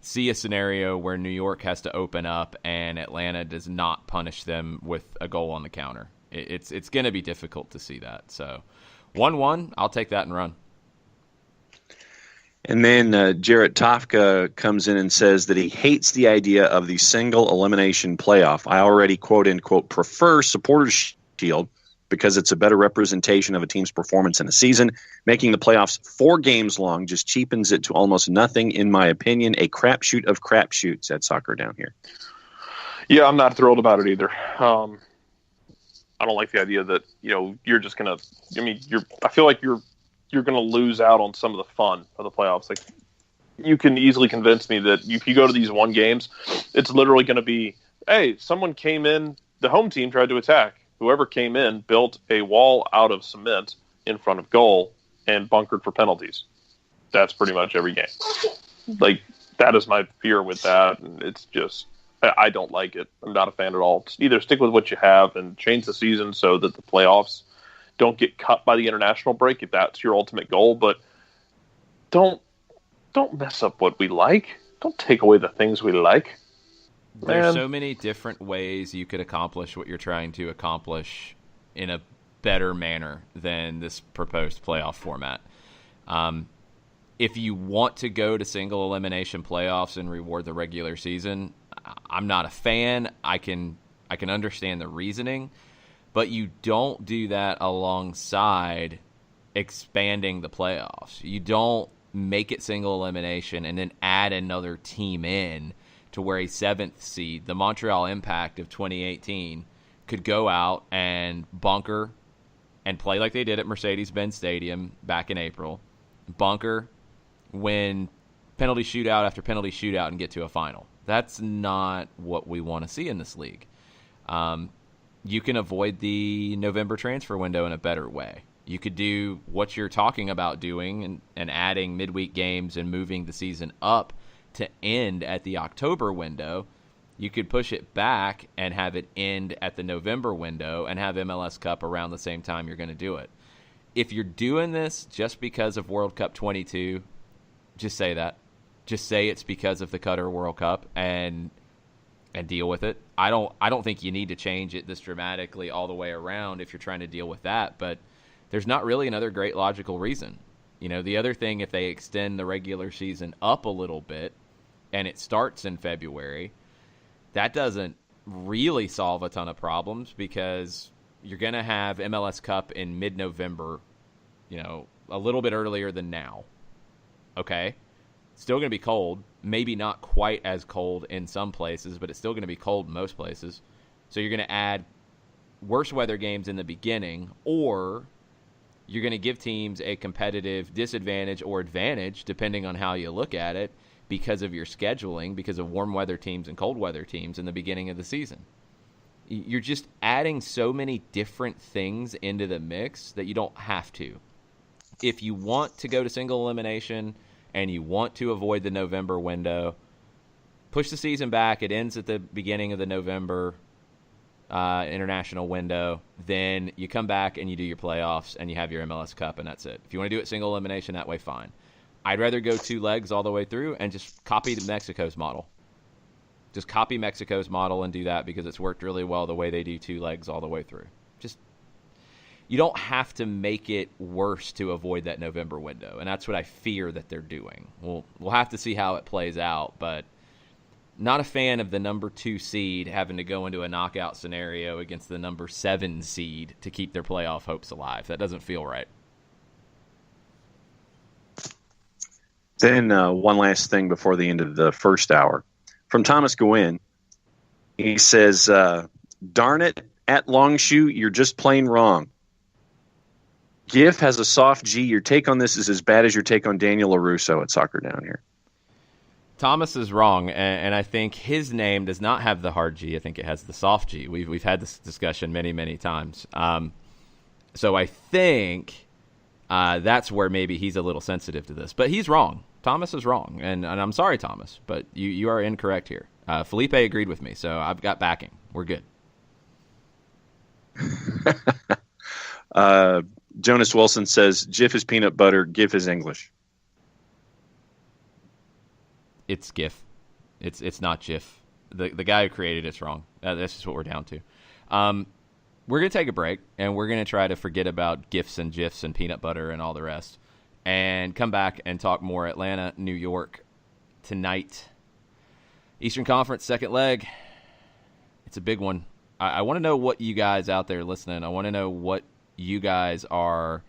see a scenario where New York has to open up and Atlanta does not punish them with a goal on the counter. It's going to be difficult to see that. So 1-1, I'll take that and run. And then Jarrett Tofka comes in and says that he hates the idea of the single elimination playoff. I already, quote unquote, prefer Supporters Shield because it's a better representation of a team's performance in a season. Making the playoffs 4 games long just cheapens it to almost nothing, in my opinion. A crapshoot of crapshoots at Soccer Down Here. Yeah, I'm not thrilled about it either. I don't like the idea that you're just gonna. I feel like you're gonna lose out on some of the fun of the playoffs. Like, you can easily convince me that if you go to these 1 games, it's literally going to be, hey, someone came in, the home team tried to attack. Whoever came in built a wall out of cement in front of goal and bunkered for penalties. That's pretty much every game. Like, that is my fear with that, and it's just, I don't like it. I'm not a fan at all. Either stick with what you have and change the season so that the playoffs don't get cut by the international break if that's your ultimate goal, but don't mess up what we like. Don't take away the things we like. There's so many different ways you could accomplish what you're trying to accomplish in a better manner than this proposed playoff format. If you want to go to single elimination playoffs and reward the regular season, I'm not a fan. I can understand the reasoning, but you don't do that alongside expanding the playoffs. You don't make it single elimination and then add another team in to where a 7th seed, the Montreal Impact of 2018, could go out and bunker and play like they did at Mercedes-Benz Stadium back in April, bunker, win penalty shootout after penalty shootout, and get to a final. That's not what we want to see in this league. You can avoid the November transfer window in a better way. You could do what you're talking about doing and adding midweek games and moving the season up to end at the October window You could push it back and have it end at the November window and have MLS Cup around the same time you're going to do it. If you're doing this just because of World Cup 22, just say that. Just say it's because of the Qatar World Cup and deal with it. I don't think you need to change it this dramatically all the way around if you're trying to deal with that, but there's not really another great logical reason. You know, the other thing, if they extend the regular season up a little bit and it starts in February, that doesn't really solve a ton of problems because you're going to have MLS Cup in mid-November, you know, a little bit earlier than now. Okay? Still going to be cold. Maybe not quite as cold in some places, but it's still going to be cold in most places. So you're going to add worse weather games in the beginning, or you're going to give teams a competitive disadvantage or advantage, depending on how you look at it, because of your scheduling, because of warm weather teams and cold weather teams in the beginning of the season. You're just adding so many different things into the mix that you don't have to. If you want to go to single elimination and you want to avoid the November window, push the season back. It ends at the beginning of the November international window. Then you come back and you do your playoffs and you have your MLS Cup, and that's it. If you want to do it single elimination that way, fine. I'd rather go 2 legs all the way through and just copy Mexico's model. Just copy Mexico's model and do that because it's worked really well the way they do 2 legs all the way through. Just, you don't have to make it worse to avoid that November window, and that's what I fear that they're doing. We'll have to see how it plays out, but not a fan of the number 2 seed having to go into a knockout scenario against the number 7 seed to keep their playoff hopes alive. That doesn't feel right. Then one last thing before the end of the first hour. From Thomas Gwynn, he says, darn it, at Longshoe, you're just plain wrong. GIF has a soft G. Your take on this is as bad as your take on Daniel LaRusso at Soccer Down Here. Thomas is wrong, and I think his name does not have the hard G. I think it has the soft G. We've had this discussion many, many times. So I think that's where maybe he's a little sensitive to this. But he's wrong. Thomas is wrong, and I'm sorry, Thomas, but you are incorrect here. Felipe agreed with me, so I've got backing. We're good. Jonas Wilson says, GIF is peanut butter, GIF is English. It's GIF. It's not GIF. The guy who created it's wrong. That's just what we're down to. We're going to take a break, and we're going to try to forget about GIFs and GIFs and peanut butter and all the rest, and come back and talk more Atlanta, New York tonight. Eastern Conference, second leg. It's a big one. I want to know what you guys out there listening, I want to know what you guys are,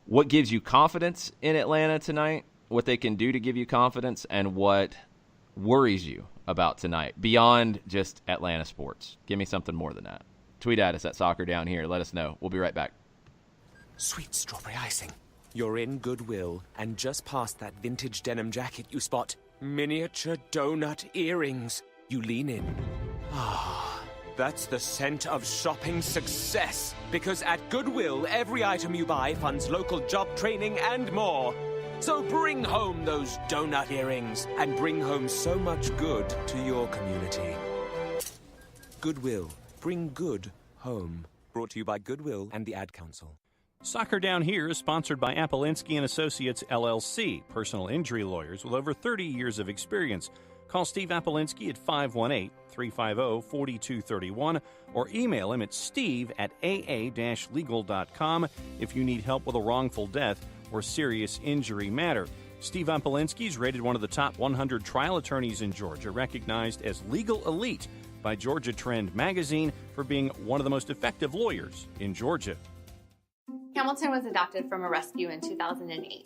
what gives you confidence in Atlanta tonight, what they can do to give you confidence, and what worries you about tonight beyond just Atlanta sports. Give me something more than that. Tweet at us at Soccer Down Here. Let us know. We'll be right back. Sweet strawberry icing. You're in Goodwill, and just past that vintage denim jacket you spot miniature donut earrings. You lean in. Ah, that's the scent of shopping success. Because at Goodwill, every item you buy funds local job training and more. So bring home those donut earrings and bring home so much good to your community. Goodwill. Bring good home. Brought to you by Goodwill and the Ad Council. Soccer Down Here is sponsored by Apolinski & Associates, LLC, personal injury lawyers with over 30 years of experience. Call Steve Apolinski at 518-350-4231 or email him at steve@aa-legal.com if you need help with a wrongful death or serious injury matter. Steve Apolinski is rated one of the top 100 trial attorneys in Georgia, recognized as legal elite by Georgia Trend magazine for being one of the most effective lawyers in Georgia. Hamilton was adopted from a rescue in 2008.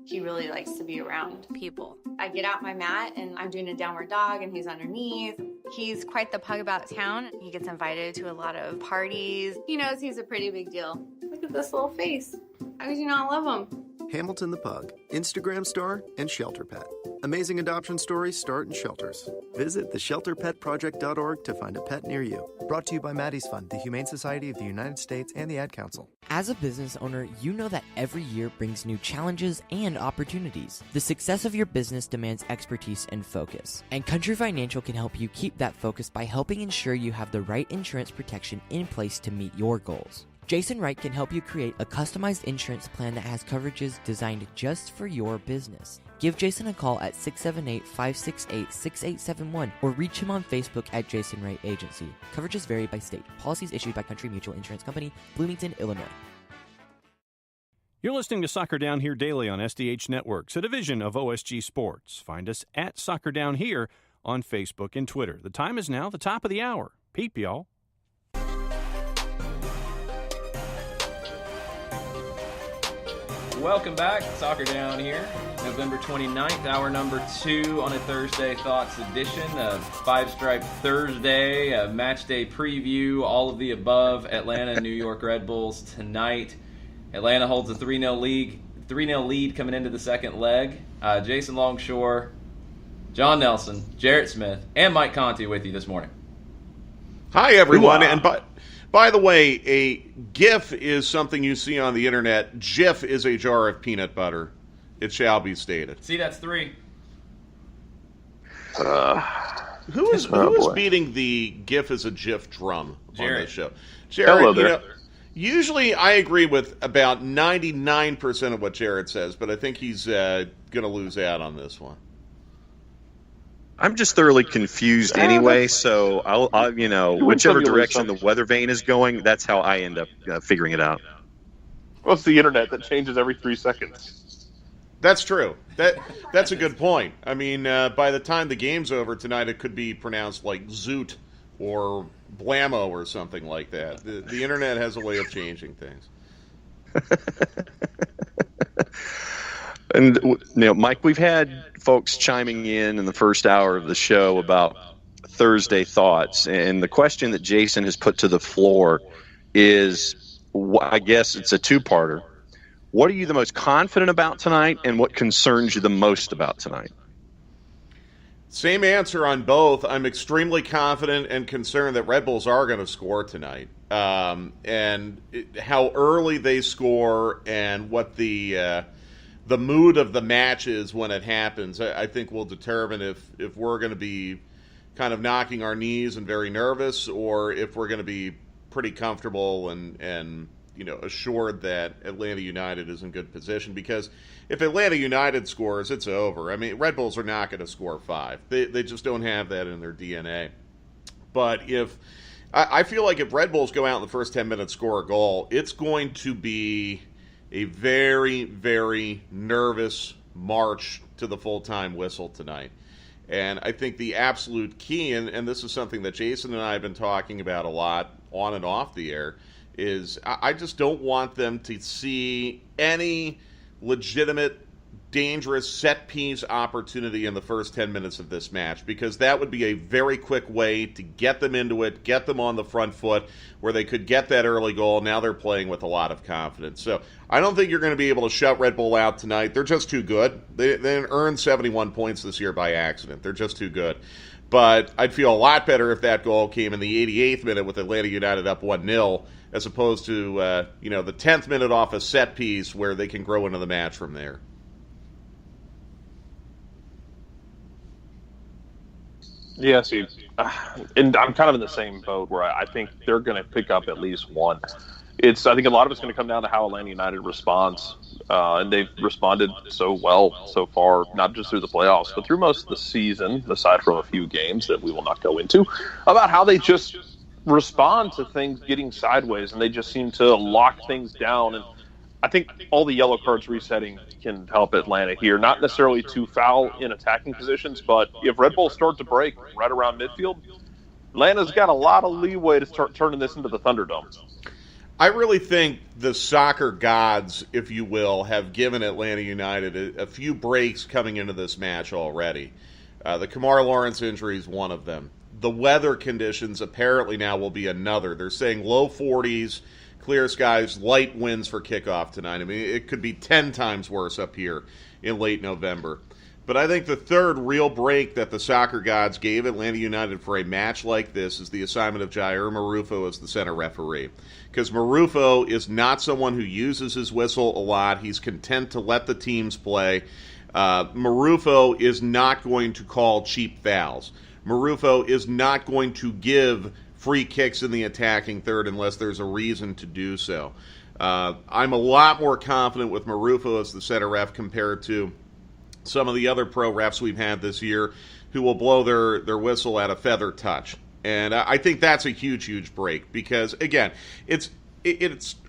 He really likes to be around people. I get out my mat and I'm doing a downward dog and he's underneath. He's quite the pug about town. He gets invited to a lot of parties. He knows he's a pretty big deal. Look at this little face. How could you not love him? Hamilton the Pug, Instagram star and shelter pet. Amazing adoption stories start in shelters. Visit theshelterpetproject.org to find a pet near you. Brought to you by Maddie's Fund, the Humane Society of the United States, and the Ad Council. As a business owner, you know that every year brings new challenges and opportunities. The success of your business demands expertise and focus. And Country Financial can help you keep that focus by helping ensure you have the right insurance protection in place to meet your goals. Jason Wright can help you create a customized insurance plan that has coverages designed just for your business. Give Jason a call at 678-568-6871 or reach him on Facebook at Jason Wright Agency. Coverages vary by state. Policies issued by Country Mutual Insurance Company, Bloomington, Illinois. You're listening to Soccer Down Here daily on SDH Networks, a division of OSG Sports. Find us at Soccer Down Here on Facebook and Twitter. The time is now the top of the hour. Peep, y'all. Welcome back. Soccer Down Here. November 29th, hour number 2 on a Thursday Thoughts edition of Five Stripe Thursday, a match day preview, all of the above. Atlanta, New York Red Bulls tonight. Atlanta holds a 3-0 lead coming into the second leg. Jason Longshore, John Nelson, Jarrett Smith, and Mike Conti with you this morning. Hi, everyone. And by the way, a GIF is something you see on the internet. GIF is a jar of peanut butter. It shall be stated. See, that's 3. Who is beating the GIF as a GIF drum on this show? Jared, hello there. Usually I agree with about 99% of what Jared says, but I think he's going to lose out on this one. I'm just thoroughly confused anyway, so I'll whichever direction the weather vane is going, that's how I end up figuring it out. Well, it's the internet that changes every 3 seconds. That's true. That's a good point. I mean, by the time the game's over tonight, it could be pronounced like Zoot or Blammo or something like that. The internet has a way of changing things. And Mike, we've had folks chiming in the first hour of the show about Thursday thoughts, and the question that Jason has put to the floor is, I guess it's a two-parter. What are you the most confident about tonight, and what concerns you the most about tonight? Same answer on both. I'm extremely confident and concerned that Red Bulls are going to score tonight. And how early they score and what the mood of the match is when it happens, I think will determine if we're going to be kind of knocking our knees and very nervous, or if we're going to be pretty comfortable and assured that Atlanta United is in good position. Because if Atlanta United scores, it's over. I mean, Red Bulls are not going to score 5. They just don't have that in their DNA. But I feel like if Red Bulls go out in the first 10 minutes, score a goal, it's going to be a very, very nervous march to the full-time whistle tonight. And I think the absolute key, and this is something that Jason and I have been talking about a lot on and off the air, is I just don't want them to see any legitimate, dangerous set-piece opportunity in the first 10 minutes of this match, because that would be a very quick way to get them into it, get them on the front foot, where they could get that early goal. Now they're playing with a lot of confidence. So I don't think you're going to be able to shut Red Bull out tonight. They're just too good. They didn't earn 71 points this year by accident. They're just too good. But I'd feel a lot better if that goal came in the 88th minute with Atlanta United up 1-0, as opposed to the 10th minute off a set piece where they can grow into the match from there. Yeah, see, and I'm kind of in the same boat where I think they're going to pick up at least one. I think a lot of it's going to come down to how Atlanta United responds, and they've responded so well so far, not just through the playoffs, but through most of the season, aside from a few games that we will not go into, about how they just respond to things getting sideways, and they just seem to lock things down. And I think all the yellow cards resetting can help Atlanta here. Not necessarily to foul in attacking positions, but if Red Bulls start to break right around midfield, Atlanta's got a lot of leeway to start turning this into the Thunderdome. I really think the soccer gods, if you will, have given Atlanta United a few breaks coming into this match already. The Kamar Lawrence injury is one of them. The weather conditions apparently now will be another. They're saying low 40s, clear skies, light winds for kickoff tonight. I mean, it could be 10 times worse up here in late November. But I think the third real break that the soccer gods gave Atlanta United for a match like this is the assignment of Jair Marufo as the center referee. Because Marufo is not someone who uses his whistle a lot. He's content to let the teams play. Marufo is not going to call cheap fouls. Marufo is not going to give free kicks in the attacking third unless there's a reason to do so. I'm a lot more confident with Marufo as the center ref compared to some of the other pro refs we've had this year who will blow their whistle at a feather touch. And I think that's a huge break because, again, it's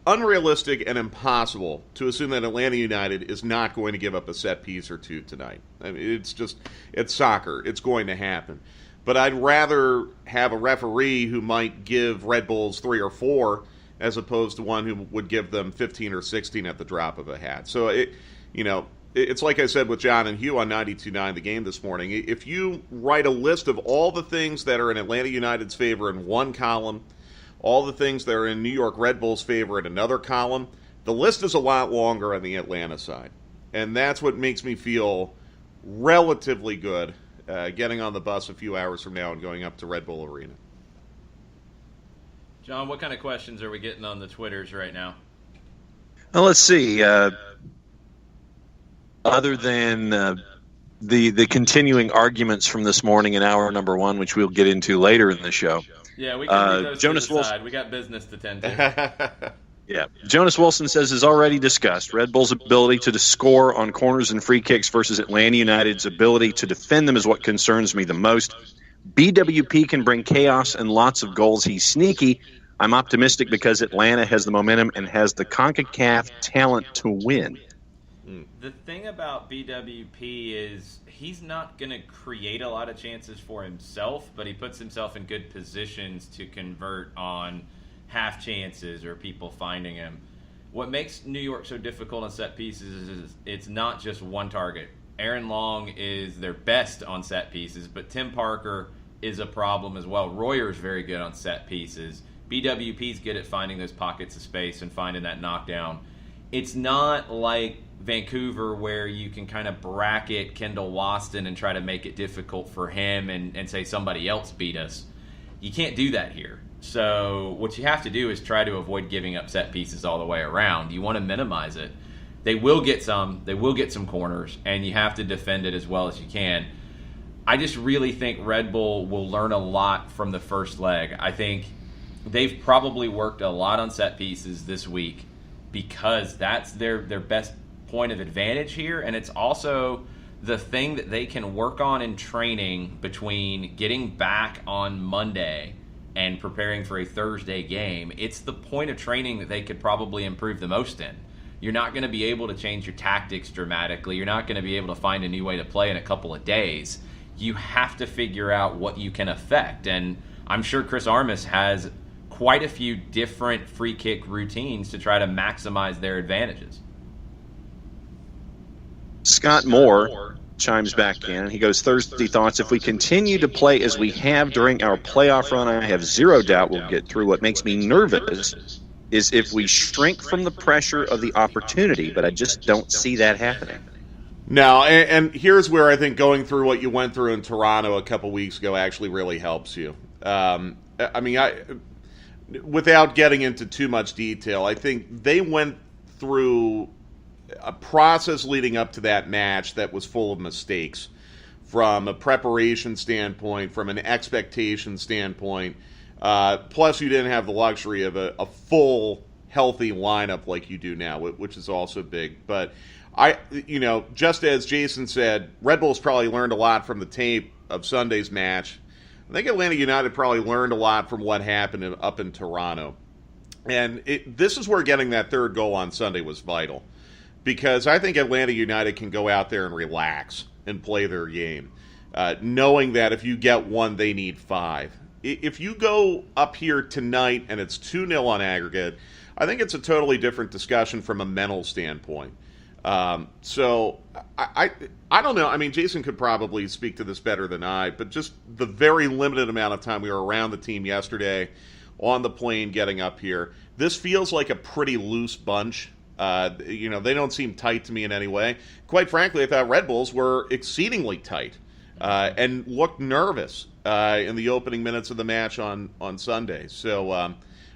unrealistic and impossible to assume that Atlanta United is not going to give up a set piece or two tonight. I mean, it's soccer. It's going to happen. But I'd rather have a referee who might give Red Bulls 3 or 4 as opposed to one who would give them 15 or 16 at the drop of a hat. So, it's like I said with John and Hugh on 92.9 The Game this morning. If you write a list of all the things that are in Atlanta United's favor in one column, all the things that are in New York Red Bulls' favor in another column, the list is a lot longer on the Atlanta side. And that's what makes me feel relatively good getting on the bus a few hours from now and going up to Red Bull Arena. John, what kind of questions are we getting on the Twitters right now? Well, let's see. Other than the continuing arguments from this morning in hour number 1, which we'll get into later in the show. Yeah, we can leave those Jonas to the Wilson. side. We got business to tend to. Yeah, Jonas Wilson says, as already discussed, Red Bull's ability to score on corners and free kicks versus Atlanta United's ability to defend them is what concerns me the most. BWP can bring chaos and lots of goals. He's sneaky. I'm optimistic because Atlanta has the momentum and has the CONCACAF talent to win. The thing about BWP is he's not going to create a lot of chances for himself, but he puts himself in good positions to convert on half chances or people finding him. What makes New York so difficult on set pieces is it's not just one target. Aaron Long is their best on set pieces, but Tim Parker is a problem as well. Royer's very good on set pieces. BWP's good at finding those pockets of space and finding that knockdown. It's not like Vancouver where you can kind of bracket Kendall Waston and try to make it difficult for him and say somebody else beat us. You can't do that here. So what you have to do is try to avoid giving up set pieces all the way around. You want to minimize it. They will get some. They will get some corners, and you have to defend it as well as you can. I just really think Red Bull will learn a lot from the first leg. I think they've probably worked a lot on set pieces this week because that's their best point of advantage here, and it's also the thing that they can work on in training between getting back on Monday and preparing for a Thursday game. It's the point of training that they could probably improve the most in. You're not going to be able to change your tactics dramatically. You're not going to be able to find a new way to play in a couple of days. You have to figure out what you can affect, and I'm sure Chris Armas has quite a few different free kick routines to try to maximize their advantages. Scott Moore chimes back in. He goes, Thursday thoughts. If we continue to play as we have during our playoff run, I have zero doubt we'll get through. What makes me nervous is if we shrink from the pressure of the opportunity, but I just don't see that happening. No, and here's where I think going through what you went through in Toronto a couple weeks ago actually really helps you. Without getting into too much detail, I think they went through a process leading up to that match that was full of mistakes from a preparation standpoint, from an expectation standpoint. Plus, you didn't have the luxury of a full, healthy lineup like you do now, which is also big. But just as Jason said, Red Bull's probably learned a lot from the tape of Sunday's match. I think Atlanta United probably learned a lot from what happened up in Toronto. And this is where getting that third goal on Sunday was vital. Because I think Atlanta United can go out there and relax and play their game, knowing that if you get one, they need 5. If you go up here tonight and it's 2-0 on aggregate, I think it's a totally different discussion from a mental standpoint. So I don't know. I mean, Jason could probably speak to this better than I, but just the very limited amount of time we were around the team yesterday on the plane getting up here, this feels like a pretty loose bunch They don't seem tight to me in any way. Quite frankly, I thought Red Bulls were exceedingly tight and looked nervous in the opening minutes of the match on Sunday. So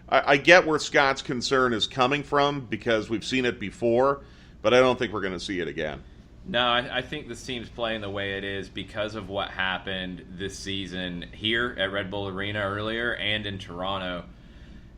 I get where Scott's concern is coming from because we've seen it before, but I don't think we're going to see it again. No, I think this team's playing the way it is because of what happened this season here at Red Bull Arena earlier and in Toronto.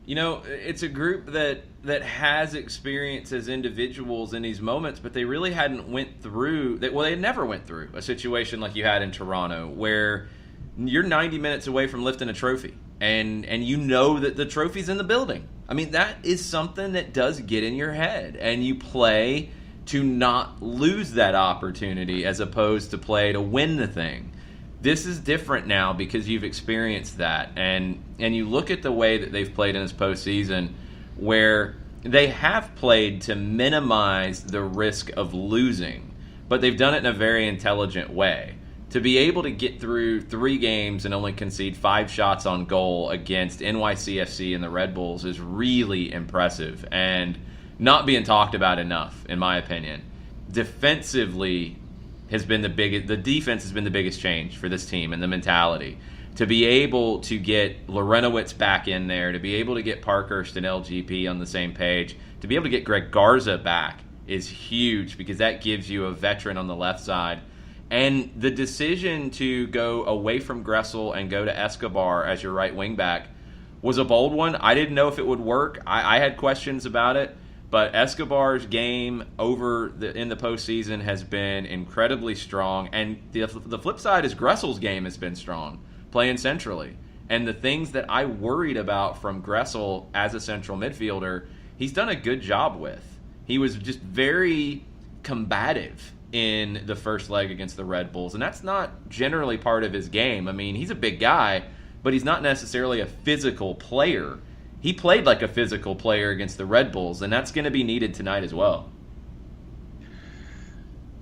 It's a group that has experience as individuals in these moments, but they really hadn't went through that. Well, they never went through a situation like you had in Toronto, where you're 90 minutes away from lifting a trophy, and you know that the trophy's in the building. I mean, that is something that does get in your head, and you play to not lose that opportunity as opposed to play to win the thing. This is different now because you've experienced that, and you look at the way that they've played in this postseason, where they have played to minimize the risk of losing, but they've done it in a very intelligent way. To be able to get through 3 games and only concede 5 shots on goal against NYCFC and the Red Bulls is really impressive and not being talked about enough, in my opinion. Defensively has been the defense has been the biggest change for this team and the mentality. To be able to get Lorenowitz back in there, to be able to get Parkhurst and LGP on the same page, to be able to get Greg Garza back is huge because that gives you a veteran on the left side. And the decision to go away from Gressel and go to Escobar as your right wing back was a bold one. I didn't know if it would work. I had questions about it. But Escobar's game in the postseason has been incredibly strong. And the flip side is Gressel's game has been strong, playing centrally. And the things that I worried about from Gressel as a central midfielder, he's done a good job with. He was just very combative in the first leg against the Red Bulls. And that's not generally part of his game. I mean, he's a big guy, but he's not necessarily a physical player. He played like a physical player against the Red Bulls, and that's going to be needed tonight as well.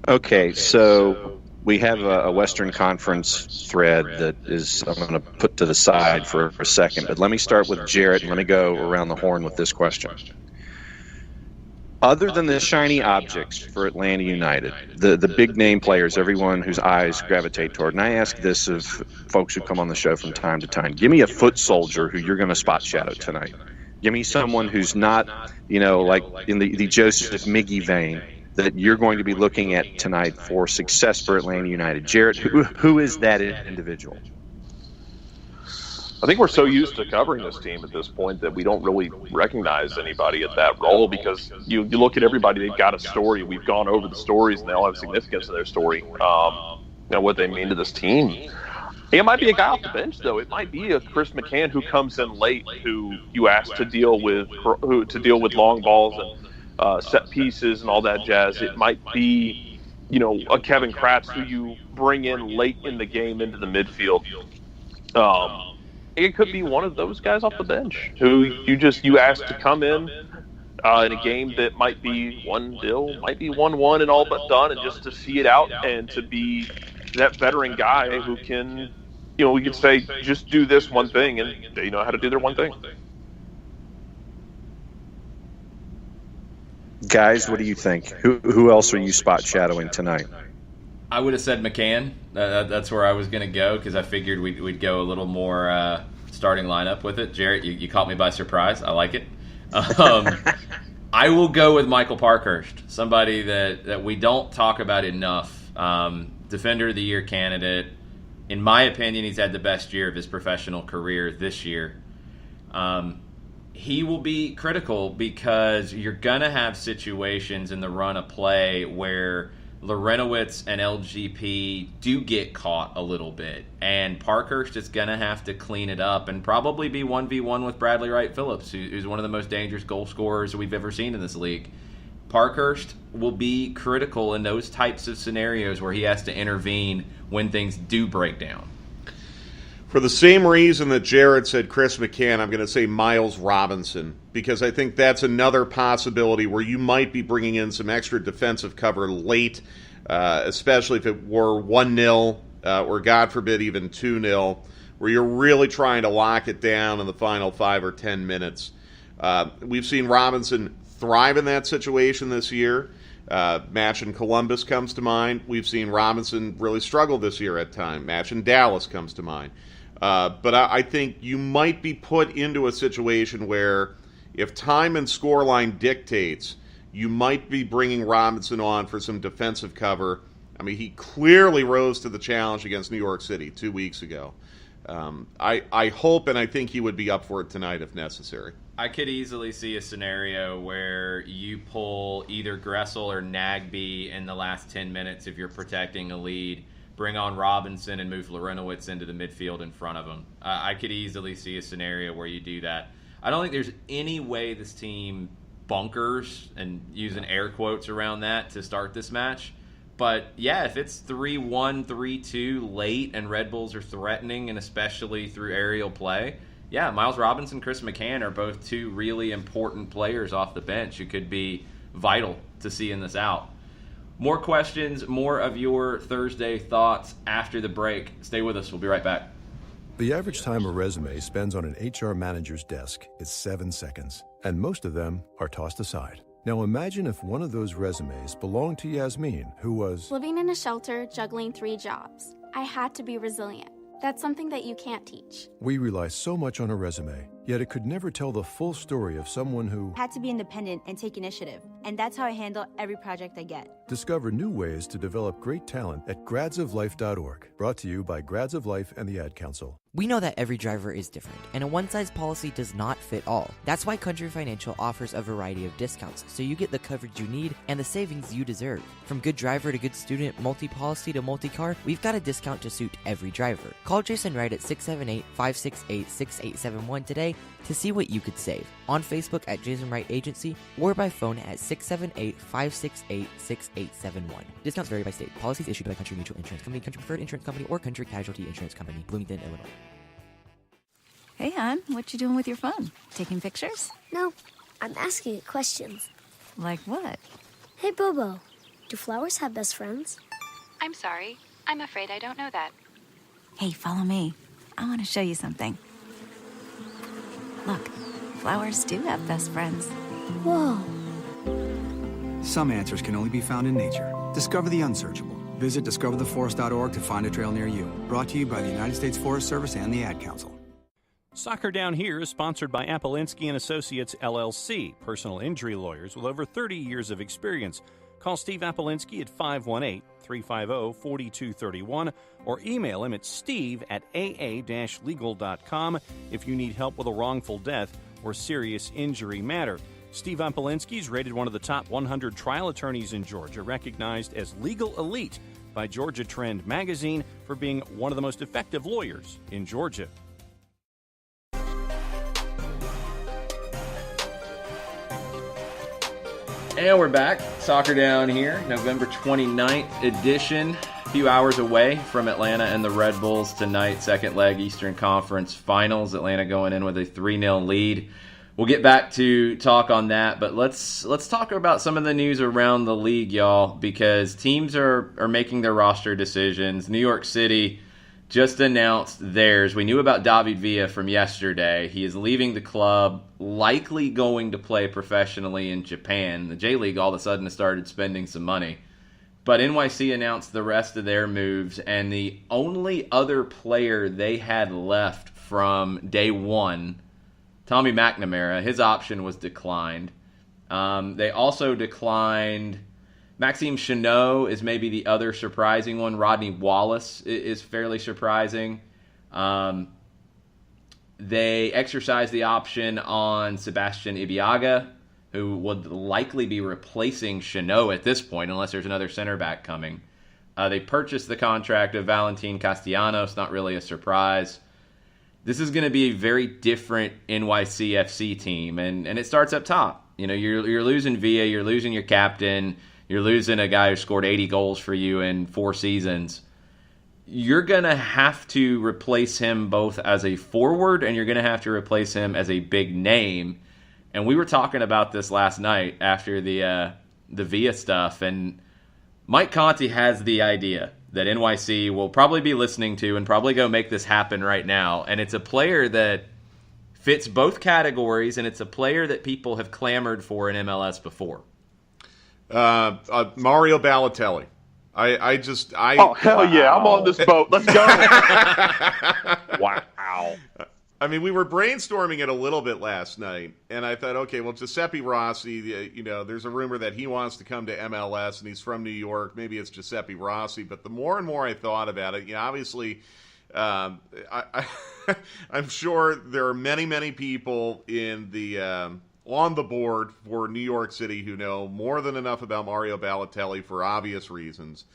Okay, so we have a Western Conference thread that is I'm going to put to the side for a second, but let me start with Jarrett, and let me go around the horn with this question. Other than the shiny objects for Atlanta United, the big-name players, everyone whose eyes gravitate toward, and I ask this of folks who come on the show from time to time, give me a foot soldier who you're going to spot shadow tonight. Give me someone who's not, like in the Joseph Miggy vein, that you're going to be looking at tonight for success for Atlanta United. Jarrett, who is that individual? I think we're so used to covering this team at this point that we don't really recognize anybody at that role because you look at everybody, they've got a story. We've gone over the stories and they all have significance in their story, what they mean to this team. It might be a guy off the bench, though. It might be a Chris McCann who comes in late, who you ask to deal with long balls and set pieces and all that jazz. It might be, a Kevin Kratz who you bring in late in the game into the midfield. It could be one of those guys off the bench who you ask to come in a game that might be 1-0, might be 1-1 and all but done, and just to see it out and to be that veteran guy who can, we could say, just do this one thing, and they know how to do their one thing. Guys, what do you think? Who else are you spot shadowing tonight? I would have said McCann. That's where I was going to go because I figured we'd go a little more starting lineup with it. Jarrett, you caught me by surprise. I like it. I will go with Michael Parkhurst, somebody that we don't talk about enough. Defender of the Year candidate. In my opinion, he's had the best year of his professional career this year. He will be critical because you're going to have situations in the run of play where Lorenowitz and LGP do get caught a little bit, and Parkhurst is going to have to clean it up and probably be 1v1 with Bradley Wright Phillips, who's one of the most dangerous goal scorers we've ever seen in this league. Parkhurst will be critical in those types of scenarios where he has to intervene when things do break down. For the same reason that Jarrett said Chris McCann, I'm going to say Miles Robinson, because I think that's another possibility where you might be bringing in some extra defensive cover late, especially if it were 1-0 or, God forbid, even 2-0, where you're really trying to lock it down in the final 5 or 10 minutes. We've seen Robinson thrive in that situation this year. Match in Columbus comes to mind. We've seen Robinson really struggle this year at times. Match in Dallas comes to mind. But I think you might be put into a situation where if time and scoreline dictates, you might be bringing Robinson on for some defensive cover. I mean, he clearly rose to the challenge against New York City 2 weeks ago. I hope and I think he would be up for it tonight if necessary. I could easily see a scenario where you pull either Gressel or Nagbe in the last 10 minutes if you're protecting a lead, bring on Robinson and move Larinowitz into the midfield in front of him. I could easily see a scenario where you do that. I don't think there's any way this team bunkers, and using air quotes around that, to start this match. But yeah, if it's 3-1, 3-2 late and Red Bulls are threatening, and especially through aerial play, yeah, Miles Robinson, Chris McCann are both two really important players off the bench who could be vital to seeing this out. More questions, more of your Thursday thoughts after the break. Stay with us. We'll be right back. The average time a resume spends on an HR manager's desk is 7 seconds, and most of them are tossed aside. Now imagine if one of those resumes belonged to Yasmin, who was living in a shelter, juggling 3 jobs. I had to be resilient. That's something that you can't teach. We rely so much on a resume, yet it could never tell the full story of someone who had to be independent and take initiative. And that's how I handle every project I get. Discover new ways to develop great talent at gradsoflife.org. Brought to you by Grads of Life and the Ad Council. We know that every driver is different, and a one-size policy does not fit all. That's why Country Financial offers a variety of discounts, so you get the coverage you need and the savings you deserve. From good driver to good student, multi-policy to multi-car, we've got a discount to suit every driver. Call Jason Wright at 678-568-6871 today to see what you could save. On Facebook at Jason Wright Agency or by phone at 678-568-6871. Discounts vary by state. Policies issued by Country Mutual Insurance Company, Country Preferred Insurance Company, or Country Casualty Insurance Company, Bloomington, Illinois. Hey, hon, what you doing with your phone? Taking pictures? No, I'm asking it questions. Like what? Hey, Bobo, do flowers have best friends? I'm sorry. I'm afraid I don't know that. Hey, follow me. I want to show you something. Look, flowers do have best friends. Whoa. Some answers can only be found in nature. Discover the unsearchable. Visit discovertheforest.org to find a trail near you. Brought to you by the United States Forest Service and the Ad Council. Soccer Down Here is sponsored by Apolinski and Associates, LLC, personal injury lawyers with over 30 years of experience. Call Steve Apolinski at 518-350-4231 or email him at steve@aa-legal.com if you need help with a wrongful death or serious injury matter. Steve Apolinski is rated one of the top 100 trial attorneys in Georgia, recognized as legal elite by Georgia Trend magazine for being one of the most effective lawyers in Georgia. And we're back. Soccer Down Here, November 29th edition. A few hours away from Atlanta and the Red Bulls tonight. Second leg Eastern Conference Finals. Atlanta going in with a 3-0 lead. We'll get back to talk on that, but let's talk about some of the news around the league, y'all, because teams are making their roster decisions. New York City just announced theirs. We knew about David Villa from yesterday. He is leaving the club, likely going to play professionally in Japan. The J-League all of a sudden has started spending some money. But NYC announced the rest of their moves, and the only other player they had left from day one, Tommy McNamara, his option was declined. They also declined Maxime Chanot is maybe the other surprising one. Rodney Wallace is fairly surprising. They exercised the option on Sebastian Ibiaga, who would likely be replacing Chanot at this point, unless there's another center back coming. They purchased the contract of Valentin Castellanos, not really a surprise. This is going to be a very different NYCFC team, and it starts up top. You know, you're losing Villa, you're losing your captain, you're losing a guy who scored 80 goals for you in 4 seasons. You're going to have to replace him both as a forward and you're going to have to replace him as a big name. And we were talking about this last night after the Villa stuff, and Mike Conti has the idea that NYC will probably be listening to and probably go make this happen right now. And it's a player that fits both categories, and it's a player that people have clamored for in MLS before. Mario Balotelli. Oh, hell yeah. I'm on this boat. Let's go. Wow. I mean, we were brainstorming it a little bit last night, and I thought, okay, well, Giuseppe Rossi, there's a rumor that he wants to come to MLS, and he's from New York. Maybe it's Giuseppe Rossi. But the more and more I thought about it, obviously, I'm sure there are many, many people in the on the board for New York City who know more than enough about Mario Balotelli for obvious reasons.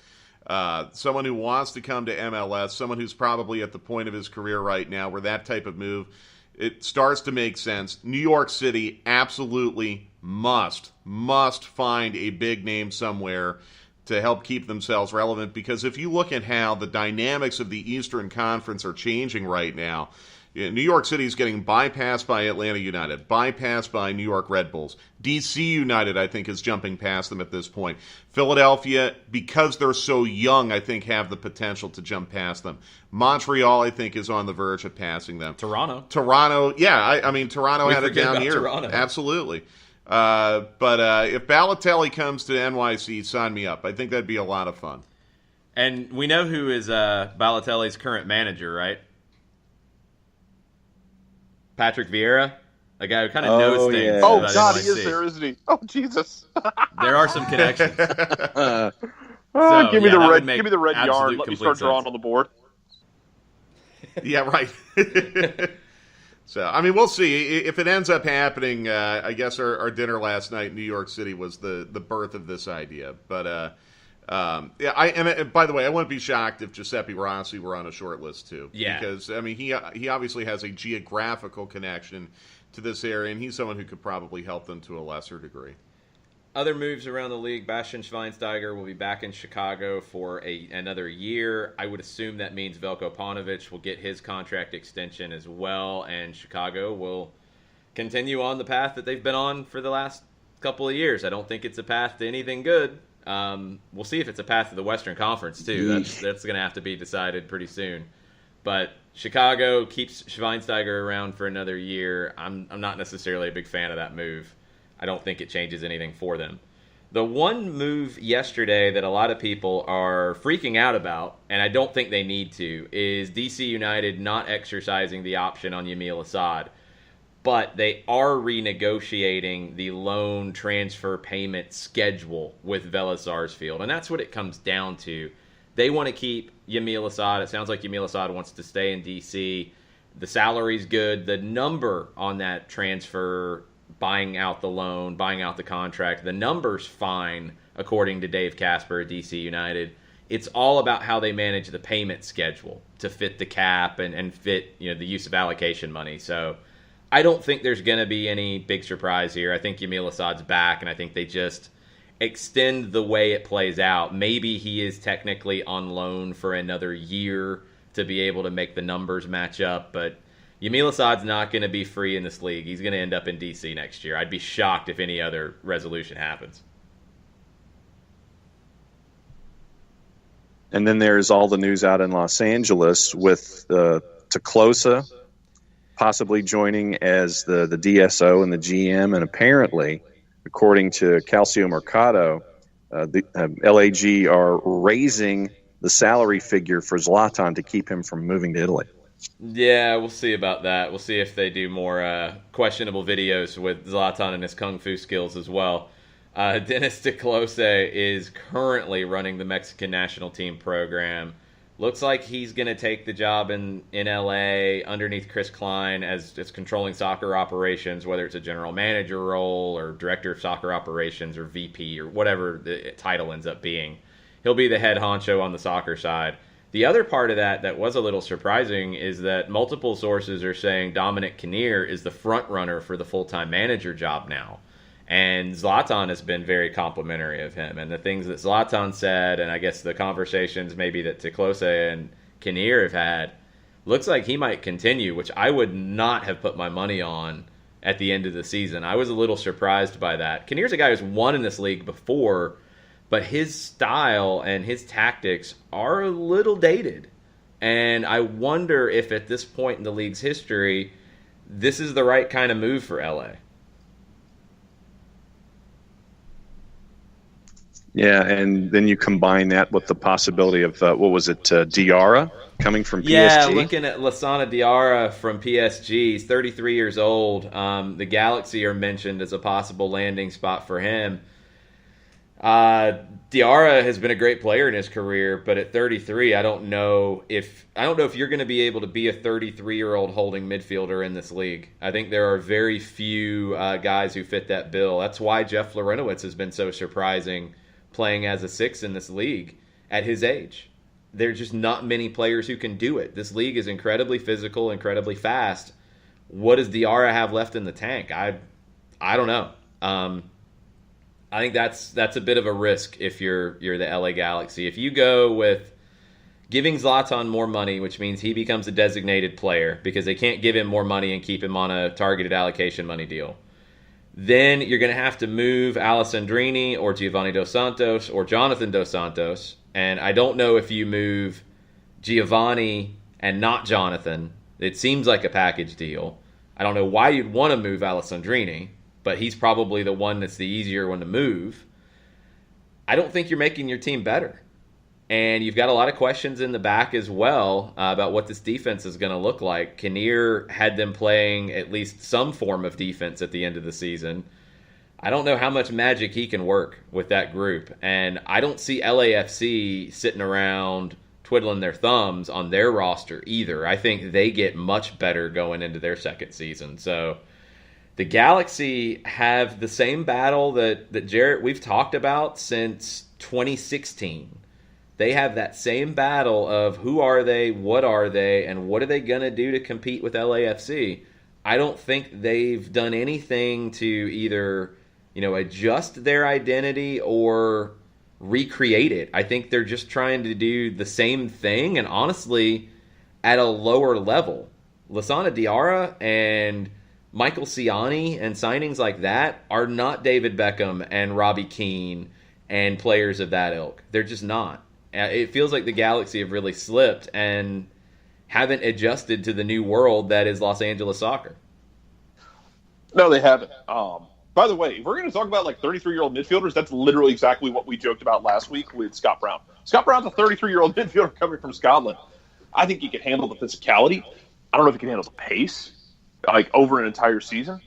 Someone who wants to come to MLS, someone who's probably at the point of his career right now where that type of move, it starts to make sense. New York City absolutely must find a big name somewhere to help keep themselves relevant, because if you look at how the dynamics of the Eastern Conference are changing right now, New York City is getting bypassed by Atlanta United, bypassed by New York Red Bulls. DC United, I think, is jumping past them at this point. Philadelphia, because they're so young, I think have the potential to jump past them. Montreal, I think, is on the verge of passing them. Toronto, yeah, I mean, Toronto had it down here. Toronto. Absolutely. But if Balotelli comes to NYC, sign me up. I think that'd be a lot of fun. And we know who is Balotelli's current manager, right? Patrick Vieira, a guy who kind of knows things. Yeah. Oh, God, he is there, isn't he? Oh, Jesus. There are some connections. Give me the red yarn. Let me start drawing on the board. Yeah, right. So, I mean, we'll see. If it ends up happening, I guess our dinner last night in New York City was the birth of this idea. But, and by the way, I wouldn't be shocked if Giuseppe Rossi were on a short list too. Yeah. Because, I mean, he obviously has a geographical connection to this area, and he's someone who could probably help them to a lesser degree. Other moves around the league, Bastian Schweinsteiger will be back in Chicago for another year. I would assume that means Veljko Paunovic will get his contract extension as well, and Chicago will continue on the path that they've been on for the last couple of years. I don't think it's a path to anything good. We'll see if it's a path to the Western Conference, too. That's going to have to be decided pretty soon. But Chicago keeps Schweinsteiger around for another year. I'm not necessarily a big fan of that move. I don't think it changes anything for them. The one move yesterday that a lot of people are freaking out about, and I don't think they need to, is DC United not exercising the option on Yamil Asad. But they are renegotiating the loan transfer payment schedule with Vélez Sarsfield. And that's what it comes down to. They want to keep Yamil Asad. It sounds like Yamil Asad wants to stay in D.C. The salary's good. The number on that transfer, buying out the loan, buying out the contract, the number's fine, according to Dave Casper at D.C. United. It's all about how they manage the payment schedule to fit the cap and fit the use of allocation money. So I don't think there's going to be any big surprise here. I think Yamil Asad's back, and I think they just extend the way it plays out. Maybe he is technically on loan for another year to be able to make the numbers match up, but Yamil Asad's not going to be free in this league. He's going to end up in D.C. next year. I'd be shocked if any other resolution happens. And then there's all the news out in Los Angeles with Teclosa possibly joining as the DSO and the GM, and apparently, according to Calcio Mercado, the LAG are raising the salary figure for Zlatan to keep him from moving to Italy. Yeah, we'll see about that. We'll see if they do more questionable videos with Zlatan and his kung fu skills as well. Dennis Teclosa is currently running the Mexican national team program. Looks like he's going to take the job in LA underneath Chris Klein as controlling soccer operations, whether it's a general manager role or director of soccer operations or VP or whatever the title ends up being. He'll be the head honcho on the soccer side. The other part of that was a little surprising is that multiple sources are saying Dominic Kinnear is the front runner for the full-time manager job now. And Zlatan has been very complimentary of him. And the things that Zlatan said, and I guess the conversations maybe that Teclosa and Kinnear have had, looks like he might continue, which I would not have put my money on at the end of the season. I was a little surprised by that. Kinnear's a guy who's won in this league before, but his style and his tactics are a little dated. And I wonder if at this point in the league's history, this is the right kind of move for LA. Yeah, and then you combine that with the possibility of, Diarra coming from PSG? Yeah, looking at Lassana Diarra from PSG. He's 33 years old. The Galaxy are mentioned as a possible landing spot for him. Diarra has been a great player in his career, but at 33, I don't know if you're going to be able to be a 33-year-old holding midfielder in this league. I think there are very few guys who fit that bill. That's why Jeff Larentowicz has been so surprising playing as a 6 in this league at his age. There's just not many players who can do it. This league is incredibly physical, incredibly fast. What does Diarra have left in the tank? I don't know. I think that's a bit of a risk if you're the LA Galaxy. If you go with giving Zlatan more money, which means he becomes a designated player because they can't give him more money and keep him on a targeted allocation money deal, then you're going to have to move Alessandrini or Giovanni Dos Santos or Jonathan Dos Santos. And I don't know if you move Giovanni and not Jonathan. It seems like a package deal. I don't know why you'd want to move Alessandrini, but he's probably the one that's the easier one to move. I don't think you're making your team better. And you've got a lot of questions in the back as well about what this defense is going to look like. Kinnear had them playing at least some form of defense at the end of the season. I don't know how much magic he can work with that group. And I don't see LAFC sitting around twiddling their thumbs on their roster either. I think they get much better going into their second season. So the Galaxy have the same battle that Jarrett, we've talked about since 2016. They have that same battle of who are they, what are they, and what are they going to do to compete with LAFC. I don't think they've done anything to either, adjust their identity or recreate it. I think they're just trying to do the same thing, and honestly, at a lower level. Lassana Diarra and Michael Ciani and signings like that are not David Beckham and Robbie Keane and players of that ilk. They're just not. It feels like the Galaxy have really slipped and haven't adjusted to the new world that is Los Angeles soccer. No, they haven't. By the way, if we're going to talk about 33-year-old midfielders, that's literally exactly what we joked about last week with Scott Brown. Scott Brown's a 33-year-old midfielder coming from Scotland. I think he can handle the physicality. I don't know if he can handle the pace, over an entire season.